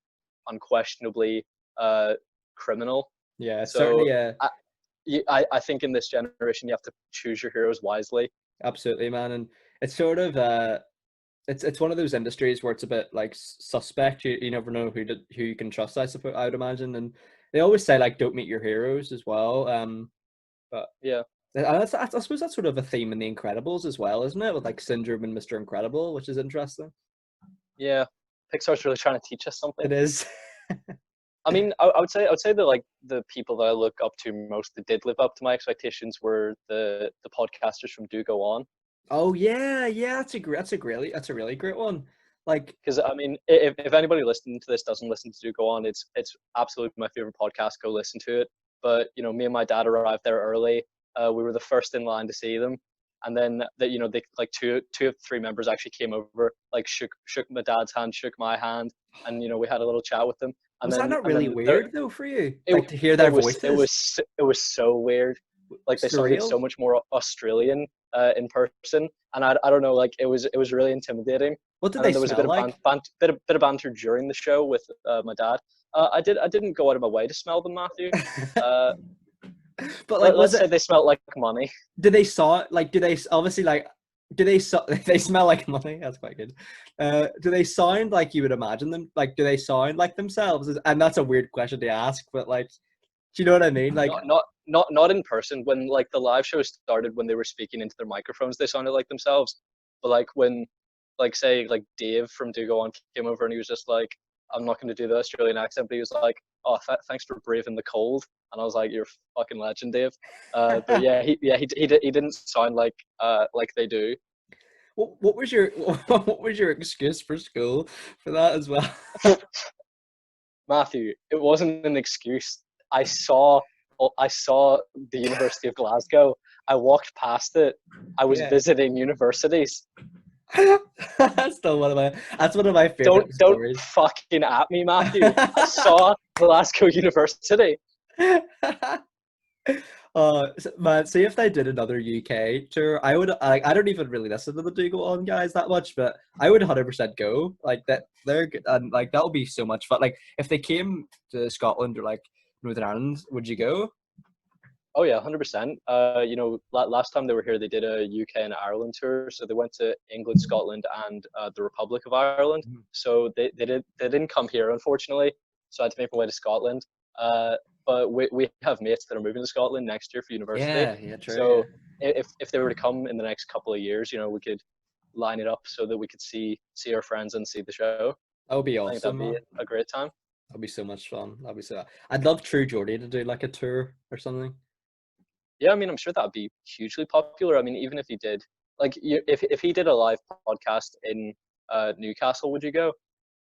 unquestionably uh, criminal. yeah, it's So certainly I, I think in this generation you have to choose your heroes wisely. absolutely, man, and it's sort of it's one of those industries where it's a bit like suspect. You never know who you can trust. I suppose I would imagine, and they always say like don't meet your heroes as well. But Yeah, I suppose that's sort of a theme in The Incredibles as well, isn't it? With like Syndrome and Mr. Incredible, which is interesting. yeah. Pixar's really trying to teach us something. It is. I mean, I would say that like the people that I look up to most that did live up to my expectations were the podcasters from Do Go On. Oh yeah, yeah. That's a really great one. Like, Because I mean, if anybody listening to this doesn't listen to Do Go On, it's absolutely my favorite podcast. Go listen to it. But me and my dad arrived there early. We were the first in line to see them, and then that they like two of the three members actually came over, like shook my dad's hand, shook my hand, and we had a little chat with them. And was that then not and really then there, weird though for you? it Like to hear their it was it voices? was it was so weird. Like they sounded Surreal. so much more Australian in person, and I don't know, like it was really intimidating. What did And they then there was a smell bit of like? bit of banter during the show with my dad. I didn't go out of my way to smell them, Matthew. Uh, But like, was let's say it? they smelled like money. Did they saw like? Do they obviously like? Do they they smell like money? That's quite good. Do they sound like you would imagine them? Like, do they sound like themselves? And that's a weird question to ask, but like, do you know what I mean? Like, Not in person. When like the live show started, when they were speaking into their microphones, they sounded like themselves. But like when, like say like Dave from Do Go On came over and he was just like, I'm not going to do the Australian accent, but he was like, oh, thanks for braving the cold. And I was like, you're a fucking legend, Dave. But yeah, he didn't sound like they do. what was your what was your excuse for school for that as well? Matthew, it wasn't an excuse. I saw the University of Glasgow. I walked past it. I was Yeah. visiting universities. That's one of my Don't favorite don't stories. fucking at me, Matthew. I saw Glasgow University. Man, see if they did another UK tour, I would like. I don't even really listen to the Do Go On guys that much, but I would 100% go. Like that, and like that would be so much fun. Like if they came to Scotland or like Northern Ireland, would you go? Oh yeah, 100%. Last time they were here, they did a UK and Ireland tour. So they went to England, Scotland, and the Republic of Ireland. Mhm. So they didn't come here, unfortunately. So I had to make my way to Scotland. But we have mates that are moving to Scotland next year for university. Yeah, yeah, true. So Yeah, if they were to come in the next couple of years, we could line it up so that we could see our friends and see the show. that would be I think awesome, that'd be man. a great time. That'd be so much fun. That'd be so. I'd love True Geordie to do like a tour or something. Yeah, I mean, I'm sure that'd be hugely popular. I mean, even if he did, like, if he did a live podcast in Newcastle, would you go?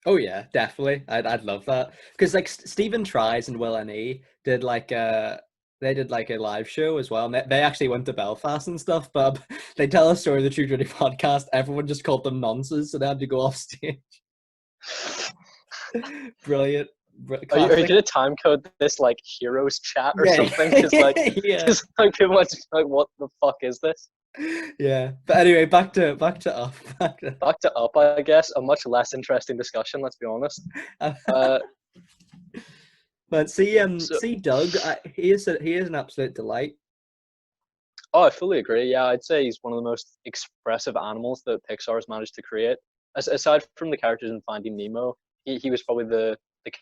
Oh yeah, definitely. I'd love that because like Stephen Tries and Will and E did like they did like a live show as well. And they actually went to Belfast and stuff, but they tell a story of the True Journey podcast. Everyone just called them nonsense, so they had to go off stage. Brilliant, Are you classic. gonna time code this like heroes chat or Yeah, something? Because like, yeah, because like people are just like, what the fuck is this? yeah. But anyway, back to up. Back to Up, I guess, a much less interesting discussion. Let's be honest. Uh, But see, so see Doug. He is an absolute delight. oh, I fully agree. Yeah, I'd say he's one of the most expressive animals that Pixar has managed to create. Aside from the characters in Finding Nemo, he was probably the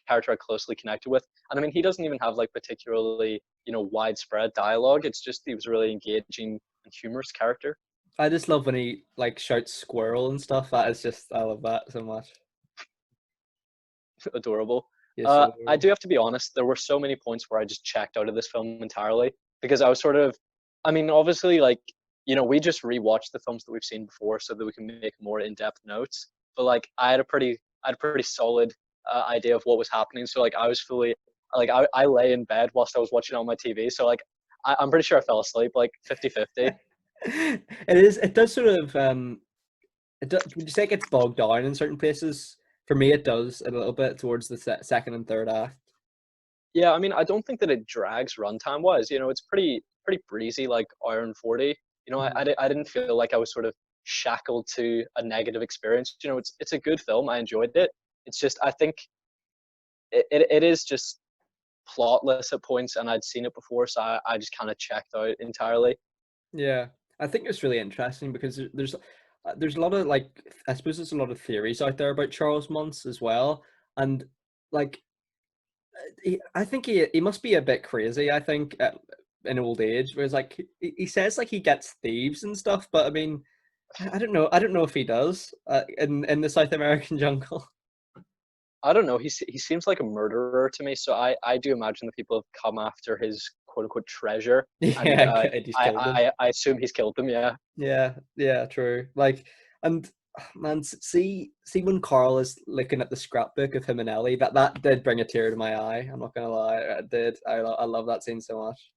character I closely connected with. And I mean, he doesn't even have like particularly, widespread dialogue. It's just he was a really engaging and humorous character. I just love when he like shouts squirrel and stuff. That is just I love that so much. Adorable. Yes, so I adorable. do have to be honest. There were so many points where I just checked out of this film entirely because I was sort of, I mean, obviously, like we just rewatched the films that we've seen before so that we can make more in-depth notes. But like, I had a pretty solid idea of what was happening. So like, I was fully, like, I lay in bed whilst I was watching on my TV. So like, I'm pretty sure I fell asleep like 50-50. It is. It does sort of. Would you say it gets bogged down in certain places? For me, it does a little bit towards the second and third act. Yeah, I mean, I don't think that it drags runtime wise. It's pretty breezy, like hour and 40. Mhm. I didn't feel like I was sort of shackled to a negative experience. It's a good film. I enjoyed it. It's just I think it is just plotless at points, and I'd seen it before, so I just kind of checked out entirely. Yeah, I think it's really interesting because there's a lot of like I suppose there's a lot of theories out there about Charles Muntz as well, and like I think he must be a bit crazy. I think in old age, whereas like he says like he gets thieves and stuff, but I mean I don't know. I don't know if he does in the South American jungle. I don't know. He seems like a murderer to me, so I do imagine that people have come after his quote unquote treasure, and Yeah, and he's killed them. I assume he's killed them. Yeah. Yeah, yeah, true. Like, and man, see when Carl is looking at the scrapbook of him and Ellie, that did bring a tear to my eye. I'm not gonna lie, it did. I love that scene so much.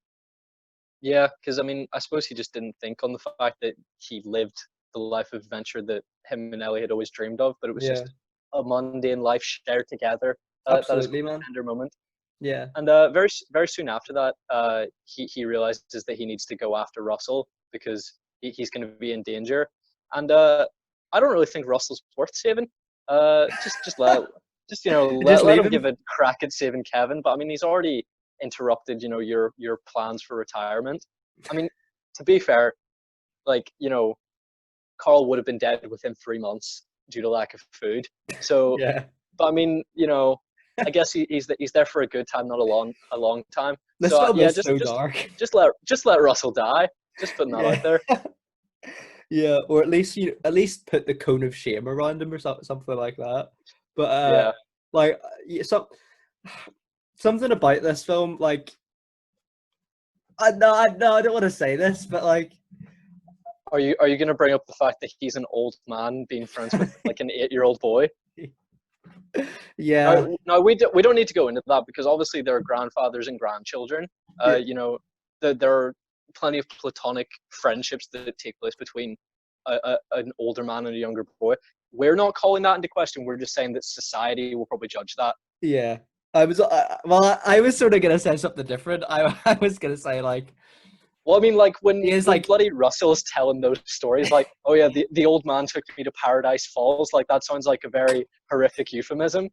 Yeah, because I mean, I suppose he just didn't think on the fact that he lived the life of adventure that him and Ellie had always dreamed of, but it was Yeah, just a mundane life shared together. That is absolutely, quite man. a tender moment. Yeah, And very soon after that, he realizes that he needs to go after Russell because he's going to be in danger. And I don't really think Russell's worth saving. Just just let leave him give him. a crack at saving Kevin. But I mean, he's already interrupted, your plans for retirement. I mean, to be fair, like Carl would have been dead within 3 months due to lack of food. So, Yeah, but I mean, I guess he's there for a good time, not a long time. this So film yeah, is so dark. just let Russell die. Just putting that Yeah, out there. yeah, or at least you at least put the cone of shame around him or something like that. But Yeah. like something about this film, like I don't want to say this, but like, Are you gonna bring up the fact that he's an old man being friends with like an 8-year-old boy? yeah, No, we don't need to go into that because obviously there are grandfathers and grandchildren. yeah, There are plenty of platonic friendships that take place between an older man and a younger boy. We're not calling that into question. We're just saying that society will probably judge that. yeah. I was sort of gonna say something different. I was gonna say like Well, I mean, like he is when like, bloody Russell is telling those stories, like, oh yeah, the old man took me to Paradise Falls, like that sounds like a very horrific euphemism.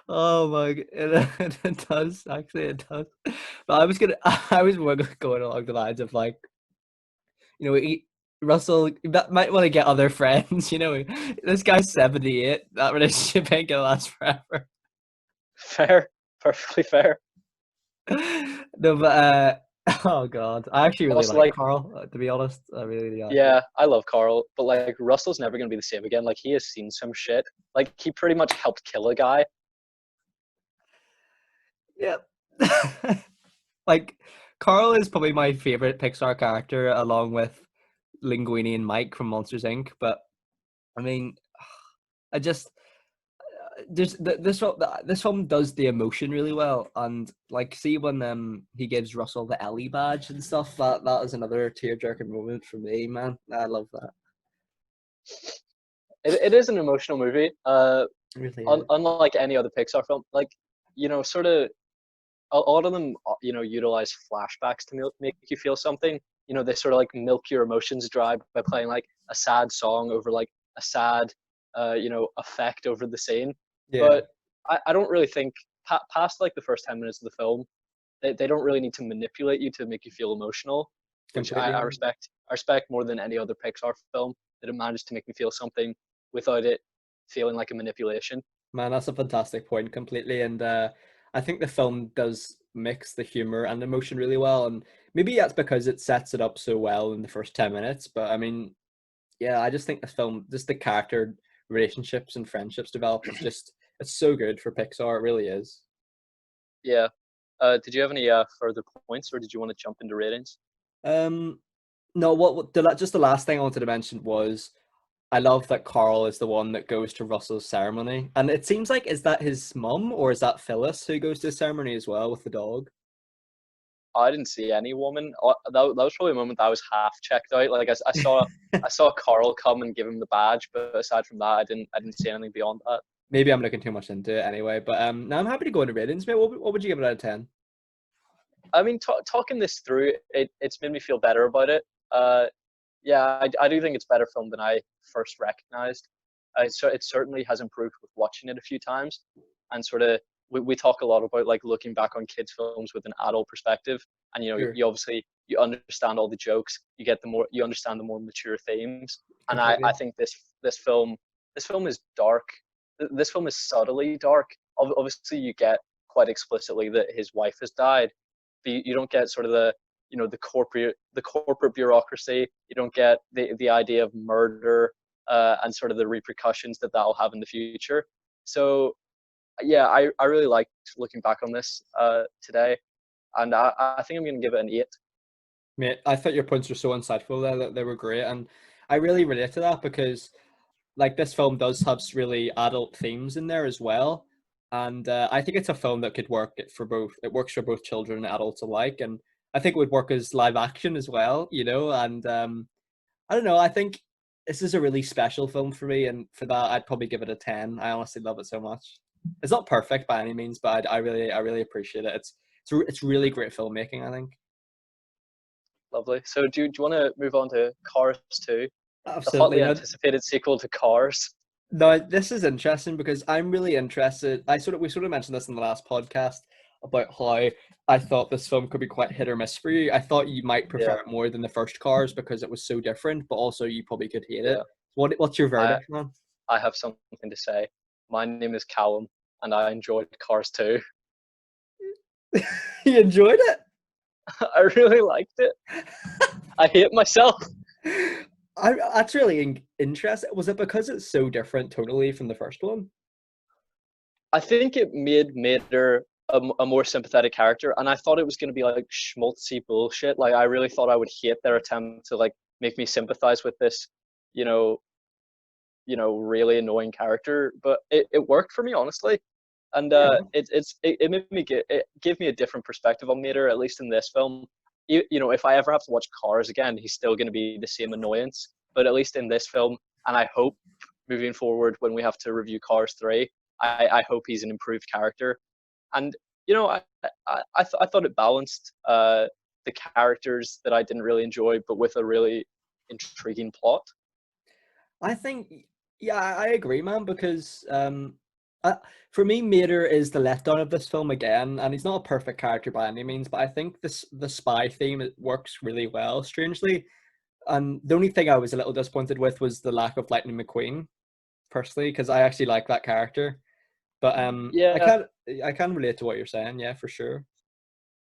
oh my, it does actually, it does. But I was more going along the lines of like, Russell might want to get other friends. This guy's 78. That relationship ain't gonna last forever. Fair, perfectly fair. No, but oh god, I actually really Also, like like, Carl. To be honest, I really do. Actually. yeah, I love Carl, but like Russell's never gonna be the same again. Like he has seen some shit. Like he pretty much helped kill a guy. Yeah. Like Carl is probably my favorite Pixar character, along with Linguini and Mike from Monsters Inc. But I mean, I just this film does the emotion really well, and like see when he gives Russell the Ellie badge and stuff. That is another tear-jerking moment for me, man. I love that. It is an emotional movie. It really is. Unlike any other Pixar film, like sort of a lot of them, utilize flashbacks to make you feel something. They sort of like milk your emotions dry by playing like a sad song over like a sad, effect over the scene. Yeah, But I don't really think past like the first 10 minutes of the film, they don't really need to manipulate you to make you feel emotional, which completely. I respect. I respect more than any other Pixar film that it managed to make me feel something without it feeling like a manipulation. Man, that's a fantastic point, completely. And I think the film does mix the humor and emotion really well. And maybe that's because it sets it up so well in the first 10 minutes. But I mean, yeah, I just think the film, just the character relationships and friendships developed is just it's so good for Pixar. It really is. Yeah. Did you have any further points, or did you want to jump into ratings? Um, no, just the last thing I wanted to mention was I love that Carl is the one that goes to Russell's ceremony, and it seems like is that his mum or is that Phyllis who goes to the ceremony as well with the dog? I didn't see any woman. That was probably a moment that I was half checked out. Like I saw Carl come and give him the badge, but aside from that, I didn't see anything beyond that. Maybe I'm looking too much into it anyway, but now I'm happy to go into ratings, mate. What would you give it out of 10? I mean, talking this through, it's made me feel better about it. Yeah, I do think it's a better film than I first recognized. So it certainly has improved with watching it a few times, and sort of we talk a lot about like looking back on kids' films with an adult perspective, and Sure, you obviously you understand all the jokes, you understand the more mature themes, and I completely. think this film is dark. This film is subtly dark. Obviously, you get quite explicitly that his wife has died, but you don't get sort of the corporate bureaucracy. You don't get the idea of murder, and sort of the repercussions that will have in the future. So yeah, I really liked looking back on this today, and I think I'm going to give it an 8. Mate, I thought your points were so insightful there that they were great, and I really relate to that because like this film does have really adult themes in there as well, and I think it's a film that could work for both. It works for both children and adults alike, and I think it would work as live action as well, you know. And I don't know. I think this is a really special film for me, and for that, I'd probably give it a 10. I honestly love it so much. It's not perfect by any means, but I really appreciate it. It's really great filmmaking, I think. Lovely. So do you want to move on to Cars 2, the Absolutely. hotly No, anticipated sequel to Cars? no, this is interesting because I'm really interested. We sort of mentioned this in the last podcast about how I thought this film could be quite hit or miss for you. I thought you might Yeah, prefer it more than the first Cars because it was so different, but also you probably could hate it. yeah. What's your I verdict, man? I have something to say. My name is Callum, and I enjoyed Cars 2. You enjoyed it? I really liked it. I hate myself. That's really interesting. Was it because it's so different totally from the first one? I think it made her a more sympathetic character, and I thought it was going to be like schmaltzy bullshit. Like I really thought I would hate their attempt to like make me sympathize with this, you know, really annoying character. But it worked for me honestly, and Fair enough. it made me it gave me a different perspective on Mater, at least in this film. If I ever have to watch Cars again, he's still going to be the same annoyance. But at least in this film, and I hope moving forward when we have to review Cars 3, I hope he's an improved character. And I thought it balanced the characters that I didn't really enjoy, but with a really intriguing plot. I think, yeah, I agree, man, because uh, for me, Mater is the letdown of this film again, and he's not a perfect character by any means, but I think the spy theme it works really well, strangely. And the only thing I was a little disappointed with was the lack of Lightning McQueen, personally, because I actually like that character. But Yeah, I can relate to what you're saying, yeah, for sure.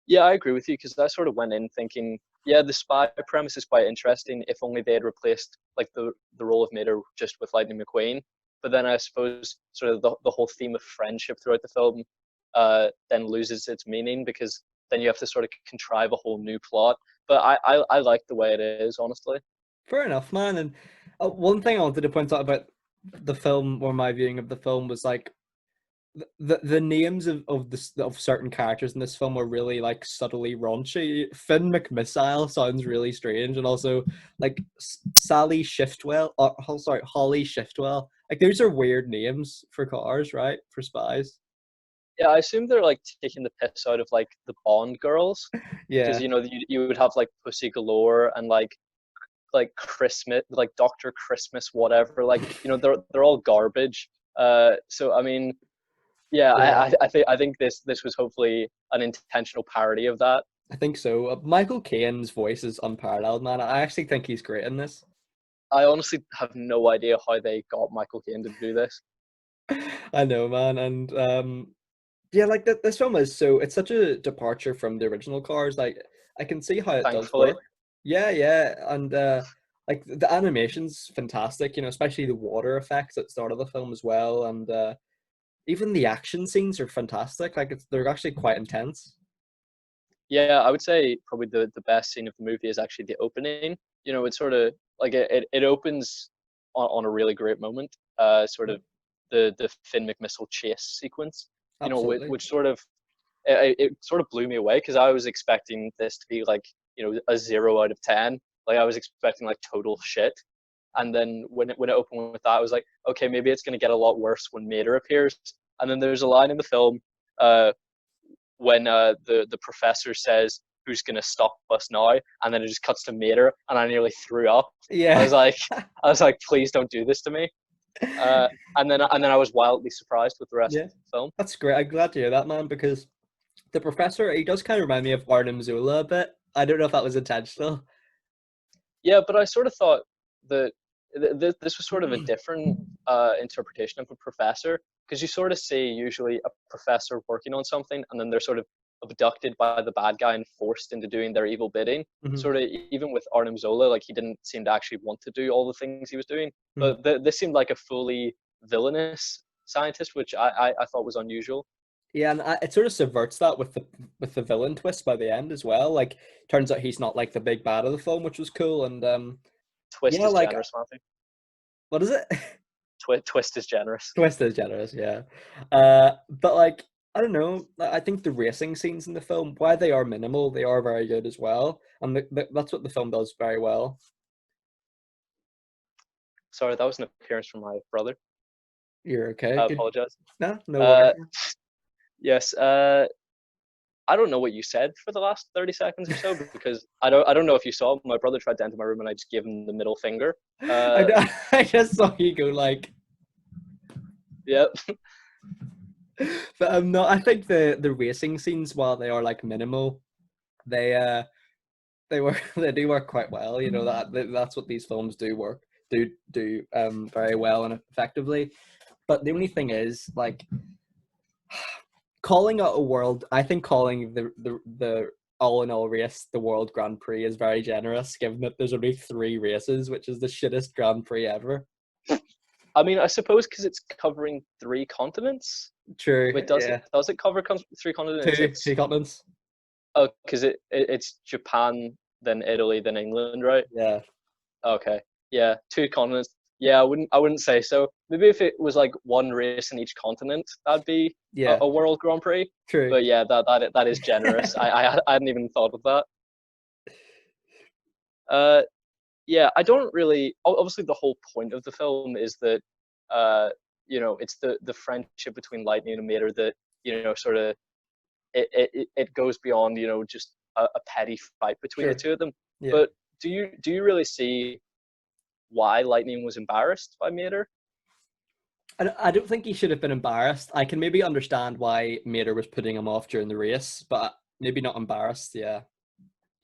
yeah, I agree with you because I sort of went in thinking, yeah, the spy premise is quite interesting. If only they had replaced like the role of Mater just with Lightning McQueen. But then I suppose sort of the whole theme of friendship throughout the film then loses its meaning because then you have to sort of contrive a whole new plot. But I like the way it is, honestly. Fair enough, man. And one thing I wanted to point out about the film, or my viewing of the film, was like the names of certain characters in this film were really like subtly raunchy. Finn McMissile sounds really strange, and also like Sally Shiftwell. Oh, sorry, Holly Shiftwell. Like those are weird names for cars, right? For spies. Yeah, I assume they're like taking the piss out of like the Bond girls, because Yeah, you would have like Pussy Galore and like Christmas, like Doctor Christmas, whatever. Like they're all garbage. So I mean, yeah, yeah. I think this was hopefully an intentional parody of that. I think so. Michael Caine's voice is unparalleled, man. I actually think he's great in this. I honestly have no idea how they got Michael Caine to do this. I know, man, and yeah, like this film is so it's such a departure from the original Cars. Like I can see how it does Thankfully, work. Yeah, yeah, and like the animation's fantastic. You know, especially the water effects at the start of the film as well, and even the action scenes are fantastic. Like they're actually quite intense. yeah, I would say probably the best scene of the movie is actually the opening. It's sort of like it opens on a really great moment. Sort of the Finn McMissile chase sequence. Absolutely. Which sort of it sort of blew me away because I was expecting this to be like a 0 out of 10. Like I was expecting like total shit. And then when it opened with that, I was like, okay, maybe it's gonna get a lot worse when Mater appears. And then there's a line in the film uh, when the professor says, "Who's gonna stop us now?" And then it just cuts to Mater, and I nearly threw up. I Yeah. was like, please don't do this to me. And then I was wildly surprised with the rest Yeah. of the film. That's great. I'm glad to hear that, man, because the professor, he does kind of remind me of Arnim Zola a bit. I don't know if that was intentional. Yeah, but I sort of thought that this was sort of a different interpretation of a professor, because you sort of see usually a professor working on something and then they're sort of abducted by the bad guy and forced into doing their evil bidding. Mhm, Sort of even with Arnim Zola, like he didn't seem to actually want to do all the things he was doing, mhm. but this seemed like a fully villainous scientist, which I thought was unusual. Yeah, and it sort of subverts that with the villain twist by the end as well. Like, turns out he's not like the big bad of the film, which was cool. And Twist yeah, is like generous, Matthew. what is it? Twist is generous. Twist is generous, yeah. But like I don't know. I think the racing scenes in the film, while they are minimal, they are very good as well, and that's what the film does very well. Sorry, that was an appearance from my brother. You're okay. I Good. apologize. No, no worries. Uh, yes. I don't know what you said for the last 30 seconds or so, because I don't know if you saw. My brother tried to enter my room and I just gave him the middle finger. I, I just saw you go like, Yeah. but no, I think the racing scenes, while they are like minimal, they they work they do work quite well. You know that's what these films do work do very well and effectively. But the only thing is like calling out a world. I think calling the all in all race the World Grand Prix is very generous, given that there's only 3 races, which is the shittest Grand Prix ever. I mean, I suppose because it's covering 3 continents. Wait, Wait, does it yeah, does it cover 3 continents? two It's continents. oh, because it's Japan, then Italy, then England, right? Yeah, Okay. Yeah, 2 continents. Yeah, I wouldn't say so. Maybe if it was like one race in each continent, that'd be yeah, a World Grand Prix. true. But yeah, that is generous. I hadn't even thought of that. Uh, yeah, I don't really. Obviously, the whole point of the film is that, uh, it's the friendship between Lightning and Mater that sort of it goes beyond just a petty fight between the Sure. two of them. Yeah. But do you really see why Lightning was embarrassed by Mater? I don't think he should have been embarrassed. I can maybe understand why Mater was putting him off during the race, but maybe not embarrassed. Yeah.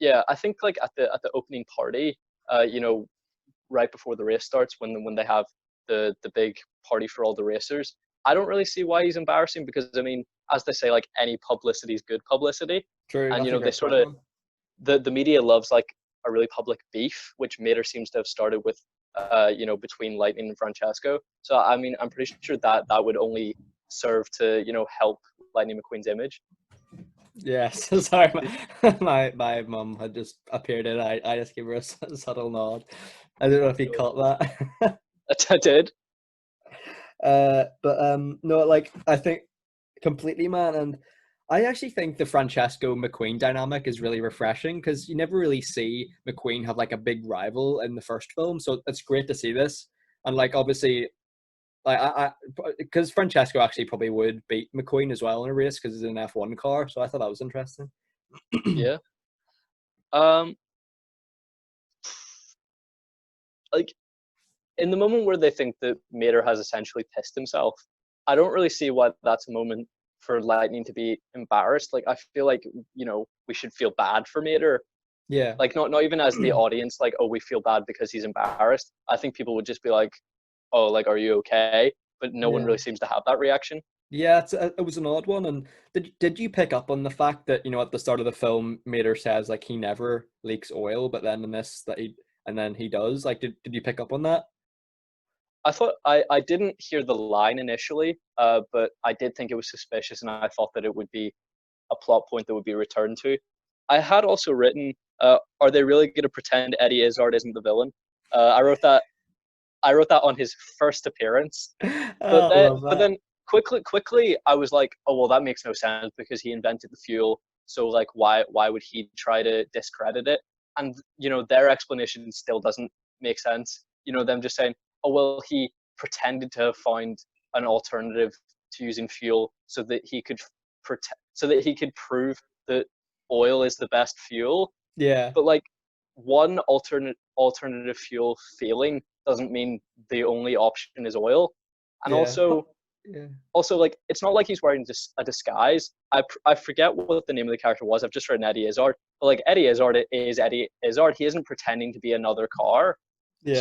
Yeah, I think like at the opening party, right before the race starts, when they have the big party for all the racers, I don't really see why he's embarrassing, because I mean, as they say, like any publicity is good publicity, True. and That's a they great sort point, of man. the media loves like a really public beef, which Mater seems to have started with, between Lightning and Francesco. So I mean, I'm pretty sure that would only serve to help Lightning McQueen's image. Yes. Sorry, my mum had just appeared in. I just gave her a subtle nod. I don't know if he caught that. I did. But no, like I think completely, man, and I actually think the Francesco McQueen dynamic is really refreshing because you never really see McQueen have like a big rival in the first film, so it's great to see this. And like obviously, like because Francesco actually probably would beat McQueen as well in a race because it's an F1 car, so I thought that was interesting. Yeah. Um, like in the moment where they think that Mater has essentially pissed himself, I don't really see why that's a moment for Lightning to be embarrassed. Like I feel like we should feel bad for Mater. Yeah. Like not even as the audience, like, oh, we feel bad because he's embarrassed. I think people would just be like, oh, like, are you okay? But no one Yeah. really seems to have that reaction. Yeah, it was an odd one. And did you pick up on the fact that at the start of the film, Mater says like he never leaks oil, but then in this that he and then he does. Like, did you pick up on that? I thought I didn't hear the line initially, but I did think it was suspicious, and I thought that it would be a plot point that would be returned to. I had also written, are they really going to pretend Eddie Izzard isn't the villain? I wrote that. I wrote that on his first appearance, Oh, I love but that. then quickly I was like, oh well, that makes no sense because he invented the fuel. So like, why would he try to discredit it? And their explanation still doesn't make sense. Them just saying, oh well, he pretended to have found an alternative to using fuel so that he could prove that oil is the best fuel. Yeah, But like one alternative fuel failing doesn't mean the only option is oil. And yeah, yeah. also like it's not like he's wearing a disguise. I forget what the name of the character was. I've just written Eddie Izzard, but like Eddie Izzard is Eddie Izzard. He isn't pretending to be another car. Yeah.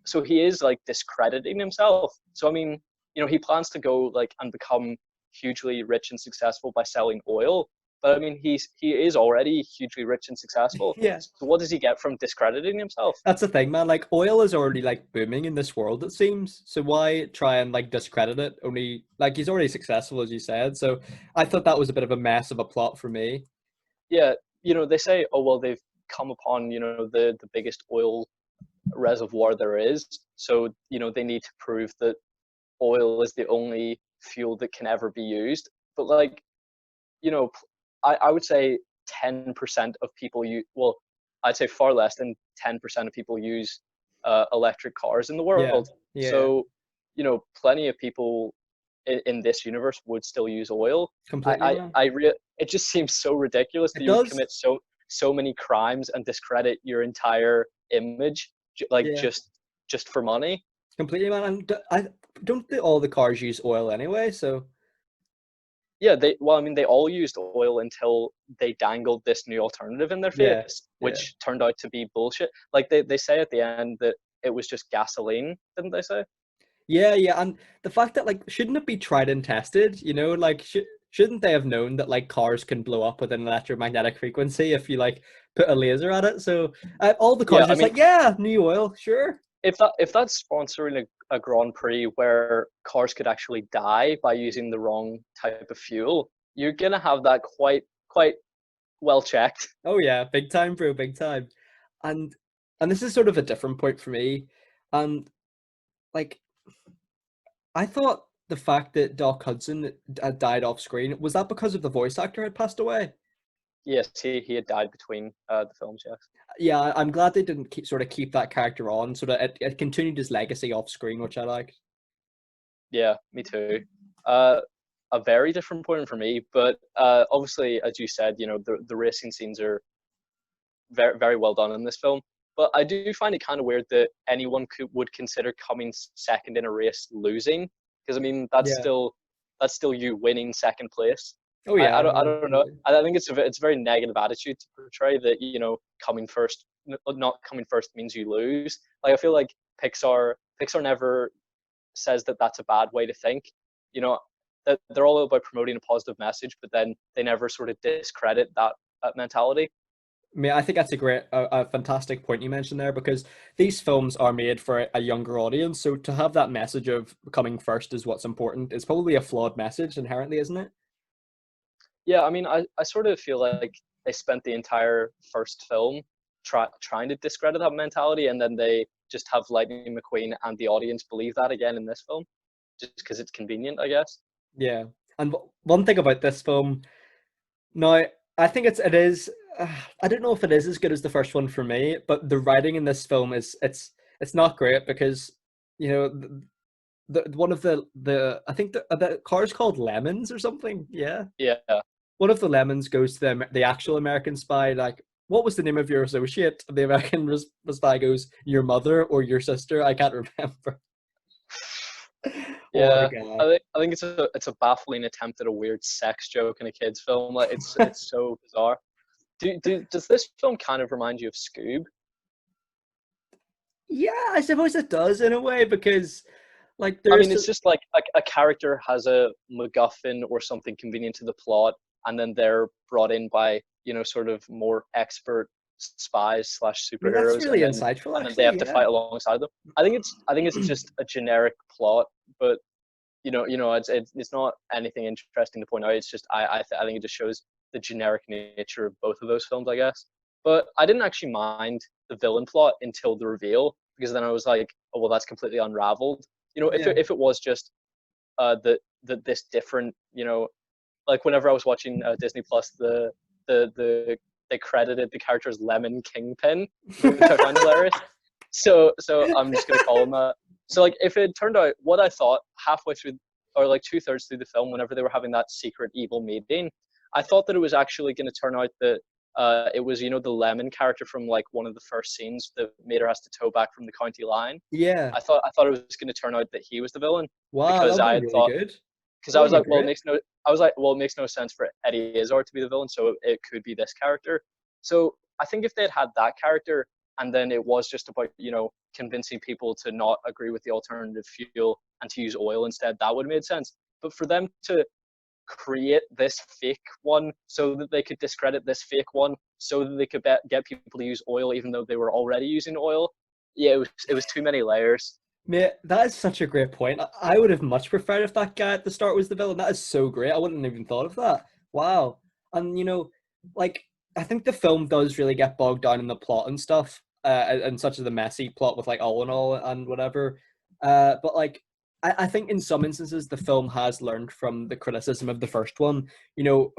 So he is like discrediting himself. So I mean, he plans to go like and become hugely rich and successful by selling oil. But I mean, he is already hugely rich and successful. Yeah. So what does he get from discrediting himself? That's the thing, man. Like oil is already like booming in this world, it seems. So why try and like discredit it? Only like he's already successful, as you said. So I thought that was a bit of a mess of a plot for me. Yeah, they say, oh well, they've come upon the biggest oil reservoir there is. So they need to prove that oil is the only fuel that can ever be used. But like you know, I would say 10% of people use, well, I'd say far less than 10% of people use electric cars in the Yeah. world. Yeah. So, plenty of people in this universe would still use oil. Completely, man. It just seems so ridiculous that It you would does. commit so many crimes and discredit your entire image, like Yeah. just for money. Completely, man. And I don't think all the cars use oil anyway. So Yeah, I mean, they all used oil until they dangled this new alternative in their yeah. face, Yeah. which turned out to be bullshit. Like they say at the end that it was just gasoline, didn't they say? Yeah, yeah, and the fact that like shouldn't it be tried and tested? Like shouldn't they have known that like cars can blow up with an electromagnetic frequency if you like put a laser at it? So all the Yeah, cars are I just mean, like, yeah, new oil, sure. if that's sponsoring a Grand Prix where cars could actually die by using the wrong type of fuel, you're gonna have that quite well checked. Oh yeah, big time, bro, big time. And and this is sort of a different point for me. And like I thought the fact that Doc Hudson had died off screen was that because of the voice actor had passed away? Yes, he had died between the films. Yes. Yeah, I'm glad they didn't keep that character on, so that it continued his legacy off screen, which I like. Yeah, me too. Uh, a very different point for me, but obviously, as you said, the racing scenes are very well done in this film. But I do find it kind of weird that anyone would consider coming second in a race losing, because I mean Yeah. that's still you winning second place. Oh I yeah, don't I no, don't know. totally. I think it's a very negative attitude to portray that coming first, not coming first means you lose. Like I feel like Pixar never says that that's a bad way to think. You know, that they're all about promoting a positive message, but then they never sort of discredit that mentality. I mean, I think that's a fantastic point you mentioned there because these films are made for a younger audience. So to have that message of coming first is what's important is probably a flawed message inherently, isn't it? Yeah, I mean, I sort of feel like they spent the entire first film trying to discredit that mentality, and then they just have Lightning McQueen and the audience believe that again in this film. just because it's convenient, I guess. Yeah. And one thing about this film, now I think it is. I don't know if it is as good as the first one for me, but the writing in this film is it's not great because you know the one of the I think the car's called Lemons or something. Yeah, Yeah. one of the Lemons goes to the actual American spy. Like, what was the name of your associate? The American spy goes, your mother or your sister. I can't remember. What a Yeah, guy. I think it's a baffling attempt at a weird sex joke in a kids film. Like it's so bizarre. Does this film kind of remind you of Scoob? Yeah, I suppose it does in a way because like I mean, there's it's just like a character has a MacGuffin or something convenient to the plot, and then they're brought in by, sort of more expert spies slash I mean, that's superheroes, really insightful, and then they actually. have to Yeah, fight alongside them. I think it's just a generic plot, but it's not anything interesting to point out. It's just I think it just shows the generic nature of both of those films, I guess. But I didn't actually mind the villain plot until the reveal, because then I was like, oh well, that's completely unraveled. yeah, If it was just this different, like whenever I was watching Disney Plus, the they credited the character as Lemon Kingpin, which I found hilarious. So I'm just gonna call him that. So like if it turned out what I thought halfway through, or like 2/3 through the film, whenever they were having that secret evil meeting, I thought that it was actually going to turn out that it was, the Lemon character from like one of the first scenes that Mater has to tow back from the county line. yeah. I thought it was going to turn out that he was the villain, Wow, that because would have I been had really thought, good. because That I would was have like, been well, great. it makes no sense for Eddie Izzard to be the villain, so it could be this character. So I think if they'd had that character, and then it was just about, convincing people to not agree with the alternative fuel and to use oil instead, that would have made sense. But for them to create this fake one so that they could discredit this fake one so that they could get people to use oil even though they were already using oil, yeah, it was too many layers. Mate, that is such a great point. I would have much preferred if that guy at the start was the villain. That is so great. I wouldn't have even thought of that. Wow. And like I think the film does really get bogged down in the plot and stuff, and such as the messy plot with like all in all and whatever. But like I think in some instances the film has learned from the criticism of the first one.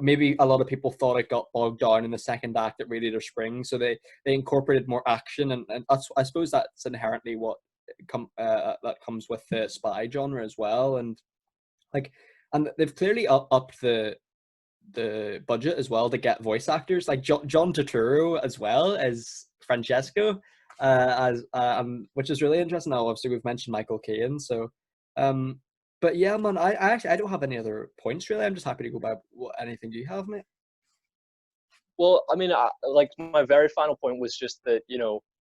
Maybe a lot of people thought it got bogged down in the second act at Radiator Springs, so they incorporated more action, and I suppose that's inherently what that comes with the spy genre as well, and like, and they've clearly upped the budget as well to get voice actors like John Turturro as well as Francesco, as which is really interesting. Now, obviously, we've mentioned Michael Caine, so um, but yeah, man, I actually I don't have any other points really. I'm just happy to go by anything you have, mate. Well, I mean, like my very final point was just that,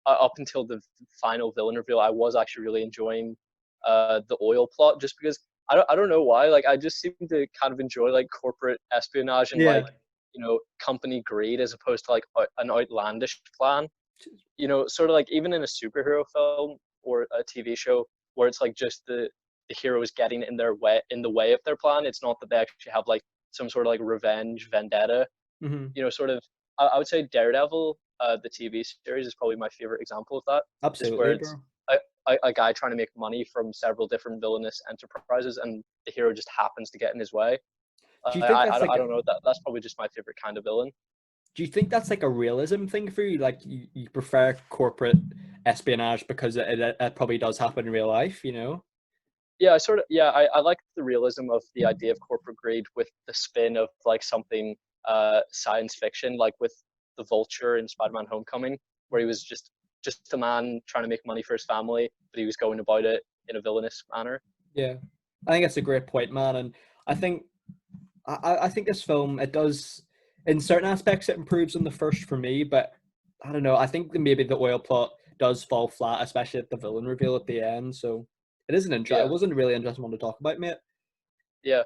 up until the final villain reveal, I was actually really enjoying the oil plot, just because I don't know why. Like, I just seem to kind of enjoy like corporate espionage and Yeah, like, company greed as opposed to like an outlandish plan. Sort of like even in a superhero film or a TV show where it's like just the heroes getting in the way of their plan. It's not that they actually have like some sort of like revenge vendetta. Sort of. I would say Daredevil, the TV series, is probably my favorite example of that. Just where absolutely, it's bro. a guy trying to make money from several different villainous enterprises, and the hero just happens to get in his way. Do you think that's I like don't know. That's probably just my favorite kind of villain. Do you think that's like a realism thing for you? Like you prefer corporate espionage because it probably does happen in real life, you know? Yeah, I like the realism of the idea of corporate greed with the spin of like something science fiction, like with the Vulture in Spider-Man: Homecoming, where he was just a man trying to make money for his family, but he was going about it in a villainous manner. Yeah. I think that's a great point, man. And I think I think this film it does in certain aspects it improves on the first for me, but I don't know. I think that maybe the oil plot does fall flat, especially at the villain reveal at the end. So it isn't it Yeah, wasn't a really interesting one to talk about, mate. yeah.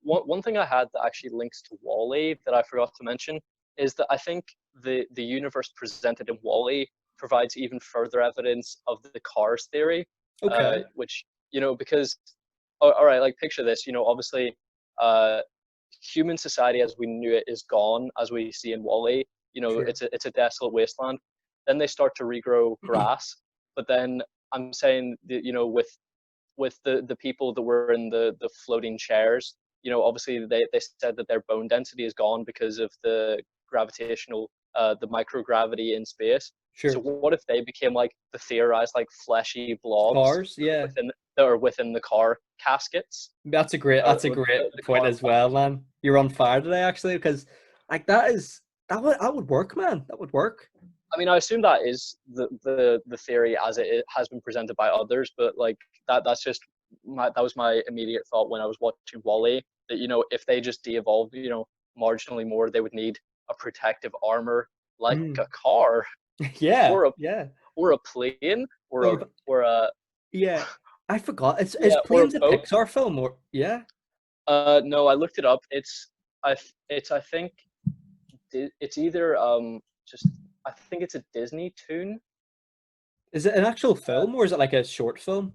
One thing I had that actually links to Wall-E that I forgot to mention is that I think the universe presented in Wall-E provides even further evidence of the Cars theory, Okay. which because all right, like picture this, obviously, uh, human society as we knew it is gone, as we see in Wall-E. Sure. It's a desolate wasteland. Then they start to regrow grass, but then I'm saying that with with the people that were in the floating chairs, obviously they said that their bone density is gone because of the gravitational, the microgravity in space. So Sure. what if they became like the theorized like fleshy blobs Cars, yeah. that are within the car caskets, That's a or great the point car as well, parts? man. You're on fire today, actually, because like that would work, man. That would work. I mean, I assume that is the theory as it has been presented by others, but like that's just that was my immediate thought when I was watching Wally. That if they just de-evolved, marginally more, they would need a protective armor like Mm. a car Yeah, or a yeah. plane Or or a yeah. I forgot. Is yeah, or a Planes a boat. Pixar film or yeah? No, I looked it up. I think it's either just I think it's a Disney tune. Is it an actual film or is it like a short film?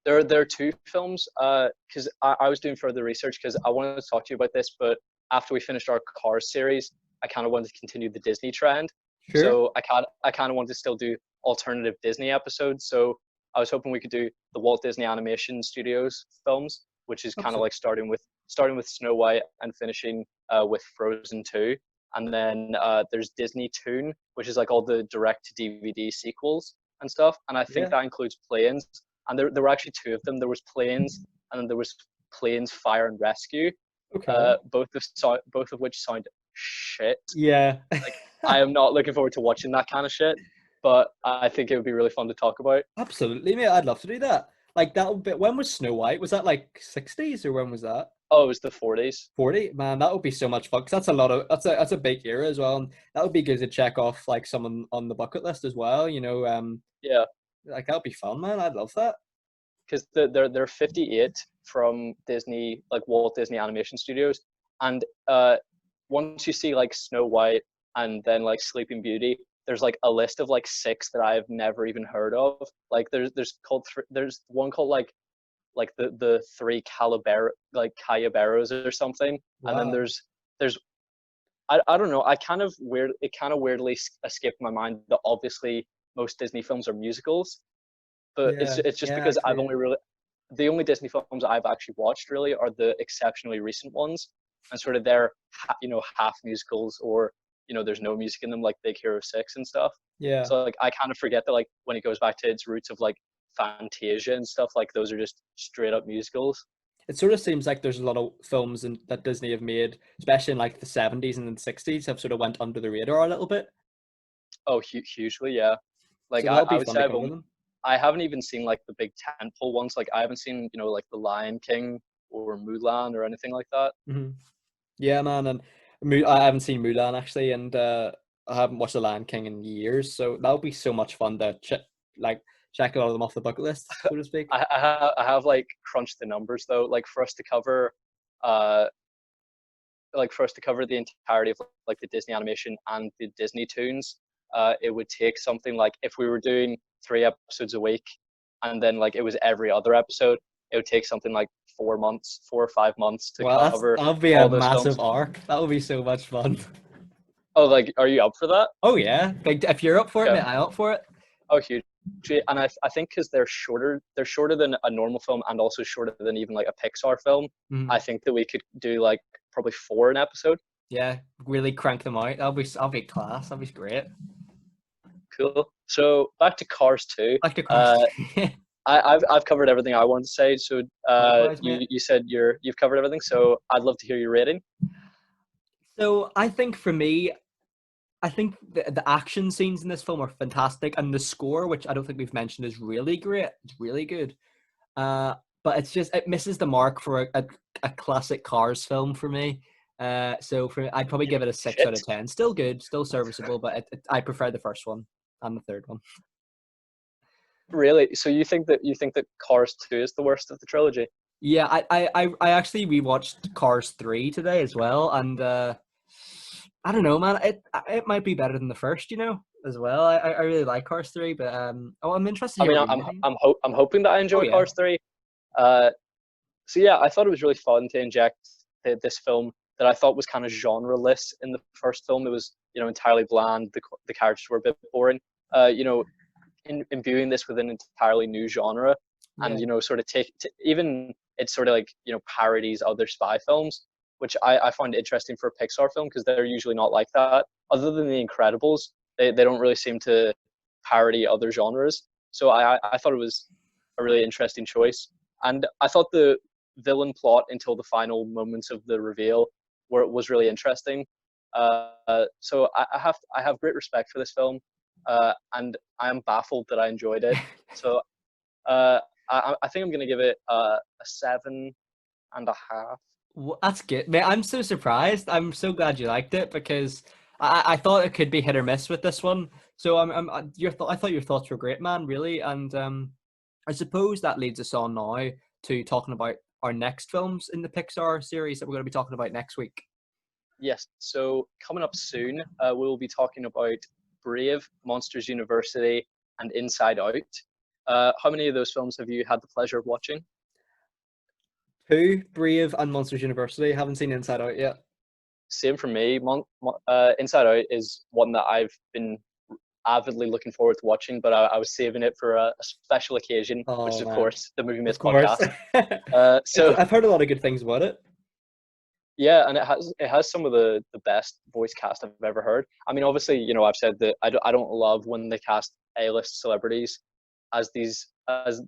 There are two films. Because I was doing further research because I wanted to talk to you about this, but after we finished our Cars series, I kind of wanted to continue the Disney trend. Sure. So I kind of wanted to still do alternative Disney episodes. So I was hoping we could do the Walt Disney Animation Studios films, which is kind of Absolutely. like starting with Snow White and finishing with Frozen 2. And then there's Disney Toon, which is like all the direct to DVD sequels and stuff. And I think Yeah. that includes Planes. And there were actually two of them. There was Planes, and then there was Planes Fire and Rescue. Okay. Both of which sound shit. Yeah. Like I am not looking forward to watching that kind of shit, but I think it would be really fun to talk about. Absolutely, mate. I'd love to do that. Like that would be, when was Snow White? Was that like 60s or when was that? Oh, it was the 40s. 40? Man, that would be so much fun because that's a lot of that's a big era as well. And that would be good to check off like someone on the bucket list as well, Yeah, like that would be fun, man. I'd love that. because they're 58 from Disney, like Walt Disney Animation Studios, and once you see like Snow White and then like Sleeping Beauty, there's like a list of like six that I've never even heard of. Like there's one called like the three Calabera like Caballeros or something, and then Wow. there's I don't know. I kind of weird. It kind of weirdly escaped my mind that obviously most Disney films are musicals, but Yeah. it's just Yeah, because actually, I've yeah. only really the only Disney films I've actually watched really are the exceptionally recent ones, and sort of they're half musicals or there's no music in them like Big Hero 6 and stuff. Yeah. So like I kind of forget that like when it goes back to its roots of like Fantasia and stuff, like those are just straight up musicals. It sort of seems like there's a lot of films that Disney have made, especially in like the 70s and the 60s, have sort of went under the radar a little bit. Oh, hugely, yeah. Like So that'll I be would fun say to cover them. I haven't even seen like the big tentpole ones. Like I haven't seen like The Lion King or Mulan or anything like that. Hmm. Yeah, man, and I haven't seen Mulan actually, and I haven't watched The Lion King in years, so that would be so much fun to like check a lot of them off the bucket list, so to speak. I have like crunched the numbers though. Uh, like for us to cover the entirety of like the Disney animation and the Disney tunes, it would take something like if we were doing 3 episodes a week, and then like it was every other episode, it would take something like 4 months, 4 or 5 months to Well, cover that'll be a all those massive films. arc. That will be so much fun. Oh, like, are you up for that? Oh yeah, like if you're up for it, Okay. mate, I'm up for it. Oh, huge. And I think because they're shorter than a normal film and also shorter than even like a Pixar film. I Mhm. think that we could do like probably four an episode. Yeah, really crank them out. That'll be class. That'll be great. Cool. So back to Cars 2. Like the cars. I've covered everything I wanted to say. So Likewise, mate. you said you've covered everything. So I'd love to hear your rating. So I think for me, I think the action scenes in this film are fantastic, and the score, which I don't think we've mentioned, is really great. It's really good. Uh, but it misses the mark for a classic Cars film for me. I'd probably give it a 6 out of Shit. 10. Still good, still serviceable, but I prefer the first one and the third one. Really? So you think that Cars 2 is the worst of the trilogy? Yeah, I actually rewatched Cars 3 today as well, and I don't know, man. It might be better than the first, as well. I really like Cars 3, but I'm interested to I hear mean, what you think. I'm hoping that I Oh enjoy yeah. Cars 3. Uh, so yeah, I thought it was really fun to inject this film that I thought was kind of genreless in the first film. It was entirely bland. The characters were a bit boring. Imbuing this with an entirely new genre and Yeah. sort of even it's sort of like parodies other spy films, which I find interesting for a Pixar film because they're usually not like that. Other than The Incredibles, they don't really seem to parody other genres. So I thought it was a really interesting choice, and I thought the villain plot until the final moments of the reveal was really interesting. So I have great respect for this film, and I am baffled that I enjoyed it. So I think I'm gonna give it a 7.5. That's good, mate. I'm so surprised. I'm so glad you liked it because I thought it could be hit or miss with this one. So I thought your thoughts were great, man. Really, and I suppose that leads us on now to talking about our next films in the Pixar series that we're going to be talking about next week. Yes. So coming up soon, we'll be talking about Brave, Monsters University, and Inside Out. How many of those films have you had the pleasure of watching? Two, Brave and Monsters University. Haven't seen Inside Out yet. Same for me. Inside Out is one that I've been avidly looking forward to watching, but I was saving it for a special occasion, which Oh is of man, course the Movie of Miss course. podcast. So I've heard a lot of good things about it. yeah, and it has some of the best voice cast I've ever heard. I mean, obviously, I've said that I don't love when they cast A-list celebrities as these as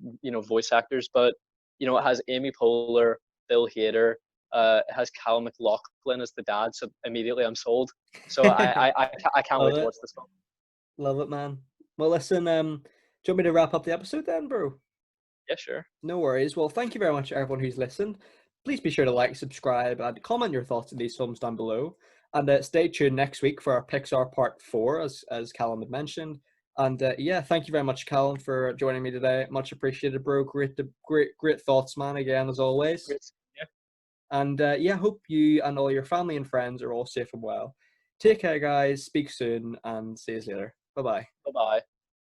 voice actors, but it has Amy Poehler, Bill Hader, it has Callum MacLachlan as the dad, so immediately I'm sold. So I can't Love wait to it. watch this film. Love it, man. Well, listen, do you want me to wrap up the episode then, bro? Yeah, sure. No worries. Well, thank you very much, everyone who's listened. Please be sure to like, subscribe, and comment your thoughts on these films down below. And stay tuned next week for our Pixar Part 4, as Callum had mentioned. And yeah, thank you very much, Callum, for joining me today. Much appreciated, bro. Great thoughts, man, again, as always. Great. Yeah. And yeah, hope you and all your family and friends are all safe and well. Take care, guys. Speak soon, and see you later. Bye-bye. Bye bye.